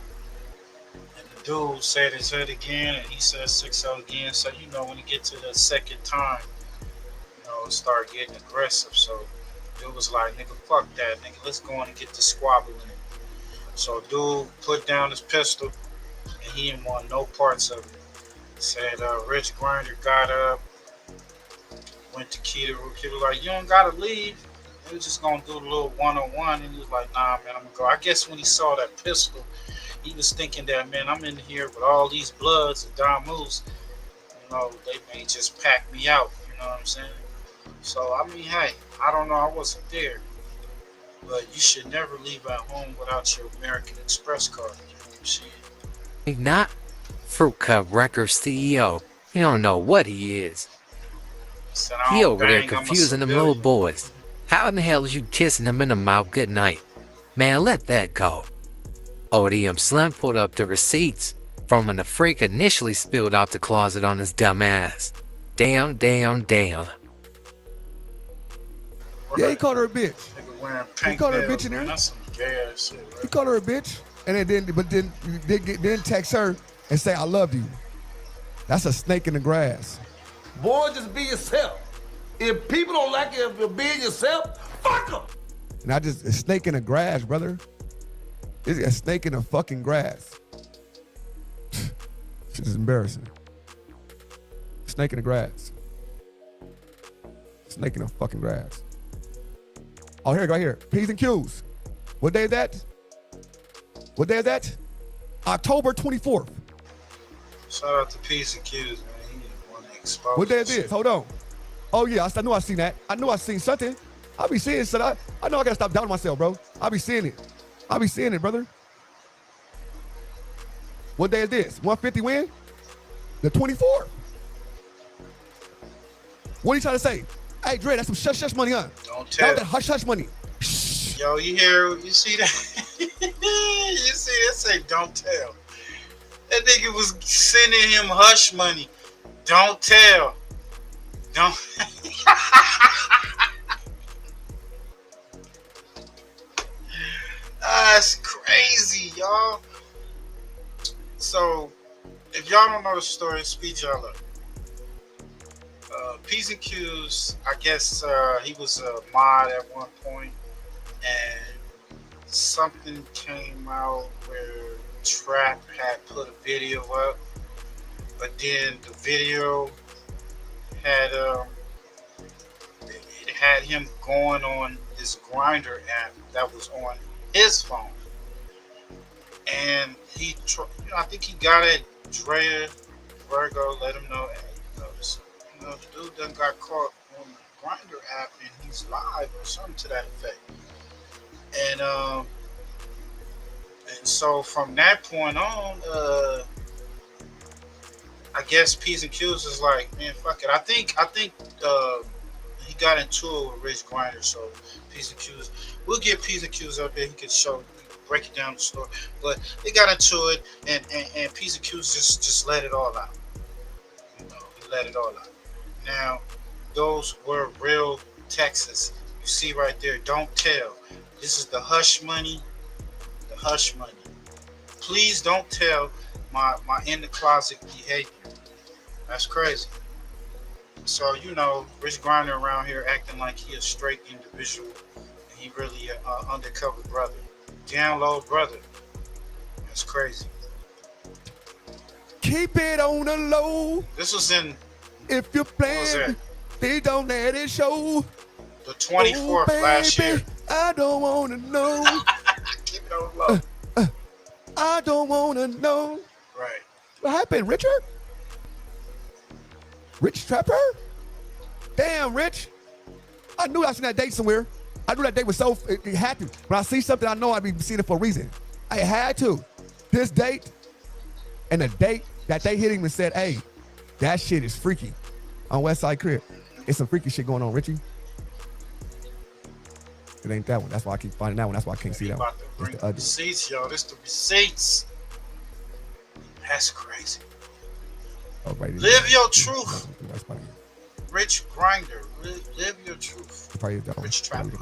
And the dude said his hood again, and he said 6-0 again. So you know, when you get to the second time, you know, it start getting aggressive. So it was like, "Nigga, fuck that, nigga. Let's go on and get the squabbling." So dude put down his pistol, and he didn't want no parts of it. Said Rich Grinder got up, went to Kitaru. Kitaru like, "You don't gotta leave. They was just gonna do a little one-on-one." And he was like, "Nah, man, I'm gonna go." I guess when he saw that pistol, he was thinking that, man, I'm in here with all these bloods and Damus. You know, they may just pack me out. You know what I'm saying? So I mean, hey, I don't know. I wasn't there, but you should never leave at home without your American Express card. You know what I'm saying? Not Fruit Cup Records CEO. He don't know what he is. He over there confusing them little boys. How in the hell is you kissing him in the mouth good night? Man, let that go. ODM Slim pulled up the receipts from when the freak initially spilled out the closet on his dumb ass. Damn. Yeah, he called her a bitch. He called her a bitch in there. That's some gay ass shit, right? He called her a bitch, and then text her and say, "I love you." That's a snake in the grass. Boy, just be yourself. If people don't like you if you're being yourself, fuck them. And a snake in the grass, brother. It's a snake in the fucking grass. Shit is embarrassing. Snake in the grass. Snake in the fucking grass. Oh, here, right here. P's and Q's. What day is that? What day is that? October 24th. Shout out to P's and Q's, man. He didn't want to expose. What day is this? Hold on. Oh, yeah, I knew I seen that. I knew I seen something. I be seeing something. I know I got to stop doubting myself, bro. I be seeing it. I be seeing it, brother. What day is this? 150 when? The 24th. What are you trying to say? Hey, Dre, that's some shush money, huh? Don't tell. That hush money. Yo, you see that? You see that? Say, don't tell. That nigga was sending him hush money. Don't tell. Don't. That's crazy, y'all. So, if y'all don't know the story, speed y'all up. P's and Q's, I guess he was a mod at one point, and something came out where Trap had put a video up, but then the video had it had him going on this Grinder app that was on his phone, and he, I think he got at Drea Virgo, let him know, hey, the dude done got caught on the Grinder app and he's live or something to that effect. And so from that point on, I guess P's and Q's is like, man, fuck it. I think he got into it with Rich Grinder, so P's and Q's, we'll get P's and Q's up there. He could break it down the story, but they got into it, and P's and Q's just let it all out. You know, he let it all out. Now, those were real Texas. You see right there, don't tell. This is the hush money. The hush money. Please don't tell my in the closet behavior. That's crazy. So, you know, Rich Grinder around here acting like he a straight individual, and he really an undercover brother. Down low brother. That's crazy. Keep it on the low. This was in, if you're playing, they don't let it show. The 24th last year. I don't want to know. Keep it on low. I don't want to know. Right. What happened, Richard? Rich Trapper? Damn, Rich. I knew I seen that date somewhere. I knew that date was so, it had to. When I see something, I know I'd be seeing it for a reason. I had to. This date and the date that they hit him and said, hey, that shit is freaky on West Side Crib. It's some freaky shit going on, Richie. It ain't that one. That's why I keep finding that one. That's why I can't see that one. Bring the receipts, y'all. This the receipts. That's crazy. Live your truth. Rich Grinder. Live your truth. Rich Trapper.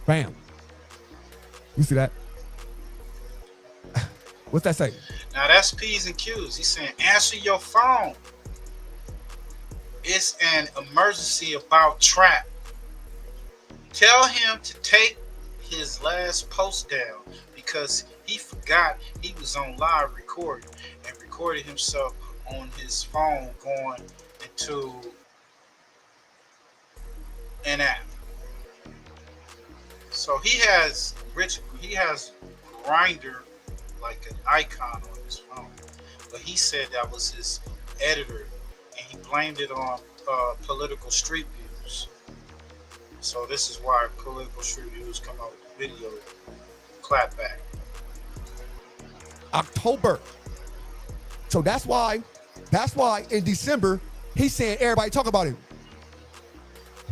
Bam. You see that? What's that say? Now that's P's and Q's. He's saying answer your phone. It's an emergency about Trap. Tell him to take his last post down because he forgot he was on live recording and recorded himself on his phone going into an app. So he has Grinder like an icon on his phone, but he said that was his editor, and he blamed it on Political Street Views. So this is why Political Street Views come out with the video clap back. October. So that's why in December he's saying everybody talk about him.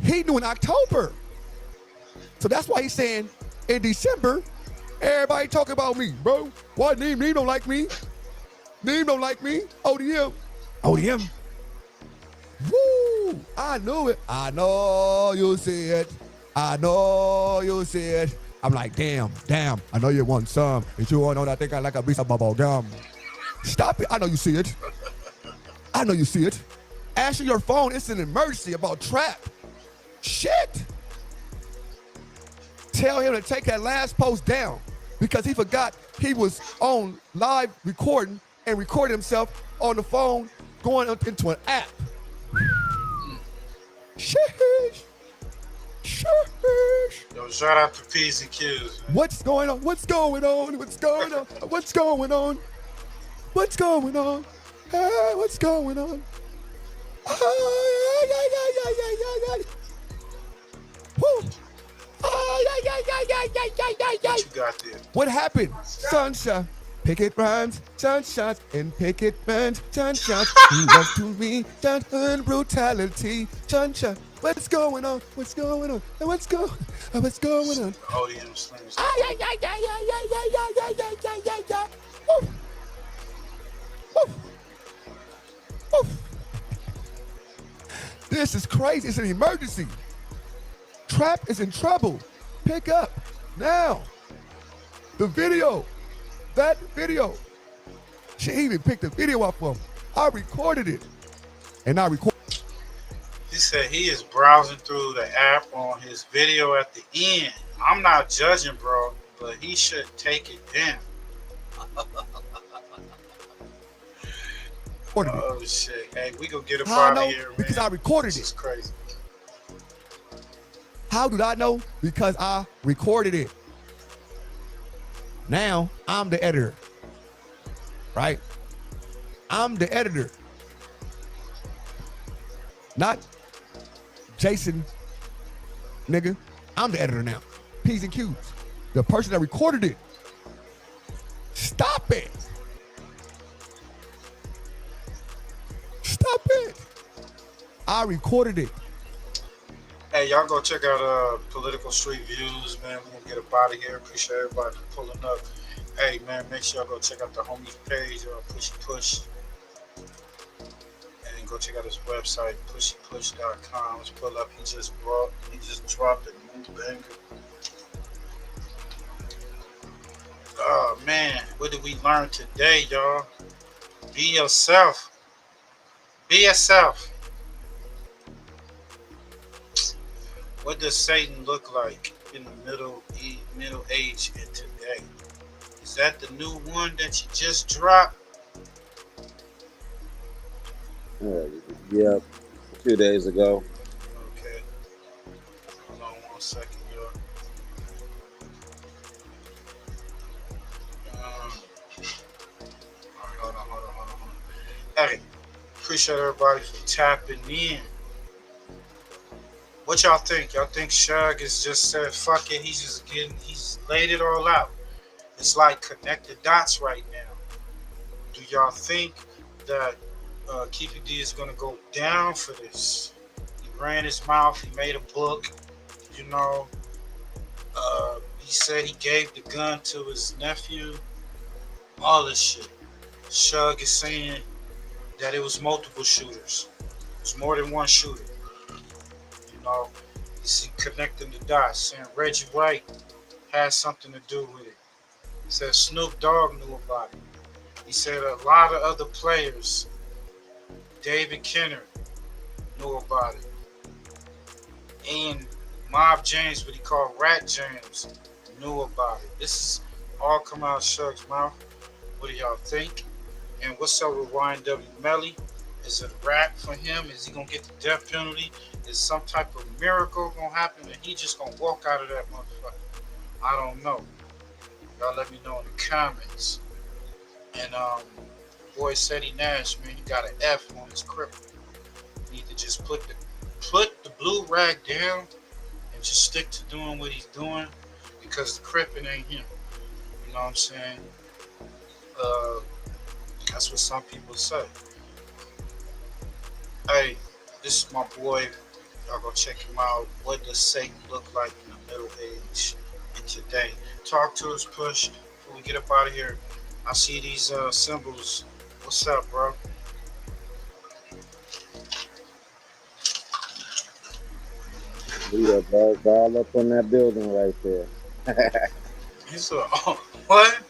He knew in October. So that's why he's saying in December everybody talk about me, bro. Why Neem don't like me? Neem don't like me. ODM. Woo! I knew it. I know you see it. I know you see it. I'm like, damn. I know you want some. If you want to know that, I think I like a piece of bubble gum. Stop it. I know you see it. Answer your phone. It's an emergency about Trap. Shit. Tell him to take that last post down because he forgot he was on live recording and recorded himself on the phone going into an app. Sheesh. Yo, shout out to P's and Q's. Man. What's going on? Hey, what's going on? Woo. What you got there? What happened? Sunshine. Picket rhymes, sunshots, and picket bands, sunshots. Love to me, childhood brutality, sunshine. What's going on? What's going on? What's going on? What's going on? ODM slings. Woo. Woo. Woo. This is crazy. It's an emergency. Trap is in trouble. Pick up now. The video. That video. She even picked the video up for him. I recorded it. And I recorded. He said he is browsing through the app on his video at the end. I'm not judging, bro, but he should take it down. Oh shit! Hey, we gonna get up How I out know? of here, man. Because I recorded it. This is crazy. How did I know? Because I recorded it. Now I'm the editor. Right? I'm the editor. Not Jason, nigga. I'm the editor now. P's and Q's. The person that recorded it. Stop it. Stop it. I recorded it. Hey, y'all go check out Political Street Views, man. We're gonna get up out of here. Appreciate everybody for pulling up. Hey, man, make sure y'all go check out the homies page, Push. And go check out his website, pushypush.com. Let's pull up. He just dropped a new banger. Oh, man, what did we learn today, y'all? Be yourself. Be yourself. What does Satan look like in the middle age and today? Is that the new one that you just dropped? Yeah, 2 days ago. Okay. Hold on 1 second, y'all. Hold on. Hey, appreciate everybody for tapping in. What y'all think? Y'all think Shug has just said, fuck it, he's laid it all out. It's like connect the dots right now. Do y'all think that Keefy D is gonna go down for this? He ran his mouth, he made a book, you know. He said he gave the gun to his nephew, all this shit. Shug is saying that it was multiple shooters. It was more than one shooter. You know, he's connecting the dots, saying Reggie White has something to do with it. He said Snoop Dogg knew about it. He said a lot of other players, David Kenner, knew about it. And Mob James, what he called Rat James, knew about it. This is all come out of Shug's mouth. What do y'all think? And what's up with YNW Melly? Is it a wrap for him? Is he gonna get the death penalty? Is some type of miracle gonna happen and he just gonna walk out of that motherfucker? I don't know. Y'all let me know in the comments. And boy Seti Nash, man, he got an F on his cripple. He need to just put the blue rag down and just stick to doing what he's doing, because the crippin' ain't him. You know what I'm saying? That's what some people say. Hey, this is my boy. Y'all go check him out. What does Satan look like in the middle age and today? Talk to us, Push, before we get up out of here. I see these symbols. What's up, bro? We are all up on that building right there. He's what?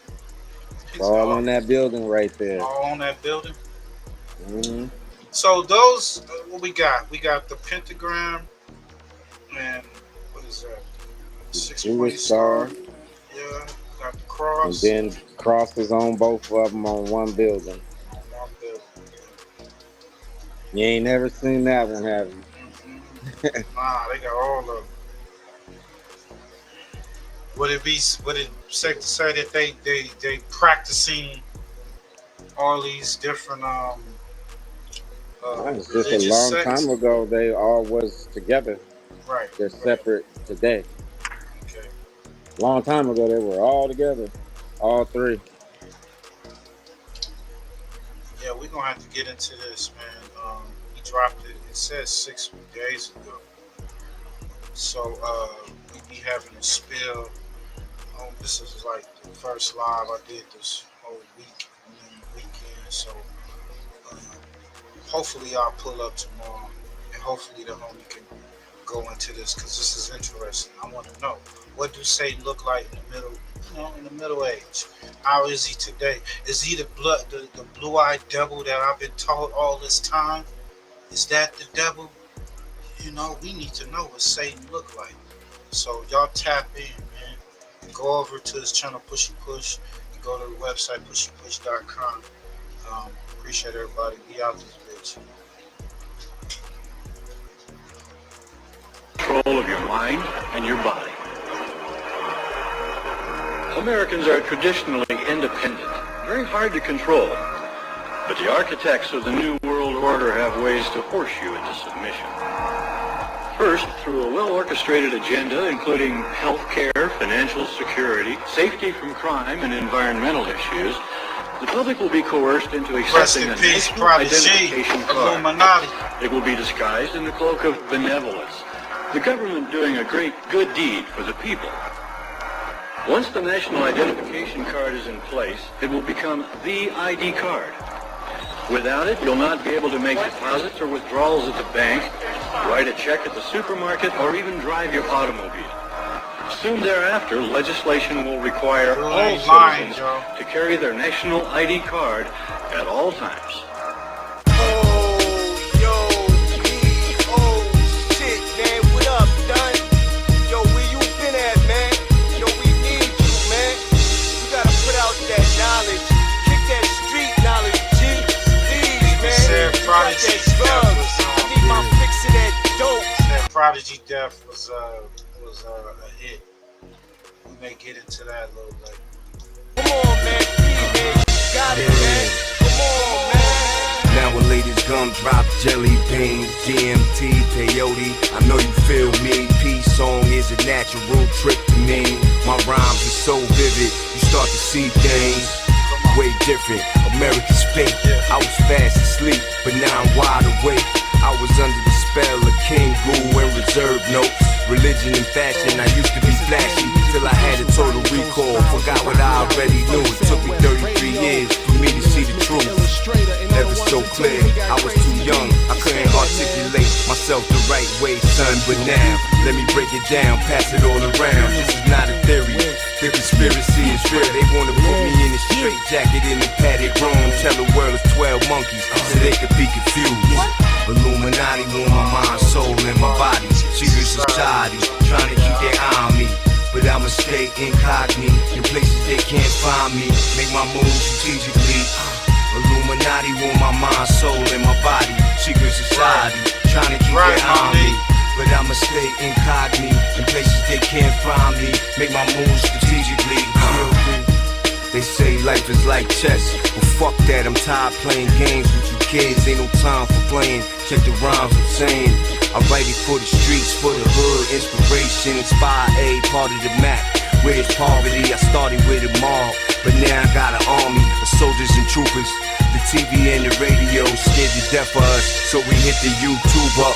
All on that building right there. All on that building? Mm-hmm. So those, what we got? We got the pentagram and what is that? 6-point star. Yeah, got the cross. And then crosses on both of them on one building. One building. You ain't never seen that one, have you? Nah, they got all of them. Would it safe to say that they practicing all these different It's just a long time ago they all was together. Right. They're separate today. Okay. Long time ago, they were all together, all three. Yeah, we're gonna have to get into this, man. He dropped it. It says 6 days ago. So we be having a spill. This is like the first live I did this whole week and then the weekend. So hopefully I'll pull up tomorrow, and hopefully the homie can go into this because this is interesting. I want to know, what do Satan look like in the middle? In the Middle Age. How is he today? Is he the blue-eyed devil that I've been taught all this time? Is that the devil? We need to know what Satan look like. So y'all tap in, man. And go over to his channel, Pushy Push, and go to the website, pushypush.com. Appreciate everybody. We out this bitch. Control of your mind and your body. Americans are traditionally independent, very hard to control. But the architects of the New World Order have ways to force you into submission. First, through a well-orchestrated agenda including health care, financial security, safety from crime, and environmental issues, the public will be coerced into accepting a national identification card. It will be disguised in the cloak of benevolence, the government doing a great good deed for the people. Once the national identification card is in place, it will become the ID card. Without it, you'll not be able to make deposits or withdrawals at the bank, write a check at the supermarket, or even drive your automobile. Soon thereafter, legislation will require all citizens to carry their national ID card at all times. Prodigy Death was a hit. We may get into that a little later. Come on, man. Got it, man. Come on, man. Now when ladies gumdrop, jelly beans, DMT, peyote, I know you feel me. Peace song is a natural trip to me. My rhymes are so vivid, you start to see things way different. America's fake. I was fast asleep, but now I'm wide awake. I was under the spell of King Guru and reserve notes. Religion and fashion, I used to be flashy till I had a total recall. Forgot what I already knew. It took me 33 years for me to see the truth. Never so clear, I was too young. I couldn't articulate myself the right way, son. But now, let me break it down, pass it all around. This is not a theory. The conspiracy is real. They wanna put me in a straight jacket in a padded room. Tell the world it's 12 monkeys so they could be confused. Illuminati want my mind, soul, and my body. Secret society trying to keep their eye on me, but I'ma stay incognito in places they can't find me. Make my moves strategically. Illuminati want my mind, soul, and my body. Secret society trying to keep their eye on me, but I'ma stay incognito in places they can't find me. Make my moves strategically. They say life is like chess, but fuck that, I'm tired playing games with you kids. Ain't no time for playing, check the rhymes I'm saying. I write it for the streets, for the hood, inspiration, inspire a part of the map. Where's poverty? I started with a mob, but now I got an army of soldiers and troopers. The TV and the radio scared to death of us, so we hit the YouTube up.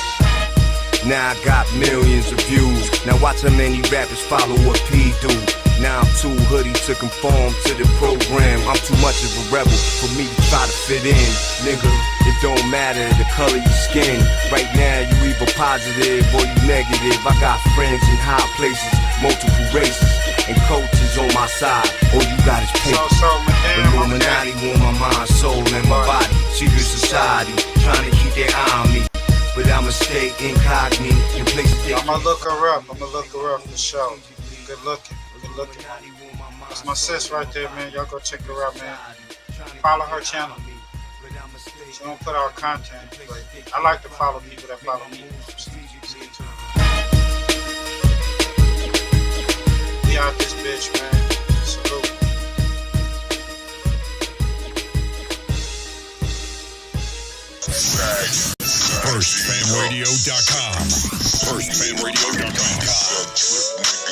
Now I got millions of views. Now watch how many rappers follow what P do. Now I'm too hoodie to conform to the program. I'm too much of a rebel for me to try to fit in. Nigga, it don't matter the color of your skin. Right now you either positive or you negative. I got friends in high places, multiple races, and coaches on my side. All you got is paper. Illuminati want my mind, soul, and my body. Secret society trying to keep their eye on me, but I'ma stay incognito in places they I'ma look her up for sure. Good looking. That's my sis right there, man. Y'all go check her out, man. Follow her channel. She don't put out content, but I like to follow people that follow me. We out this bitch, man. Salute. FirstFamRadio.com. FirstFamRadio.com.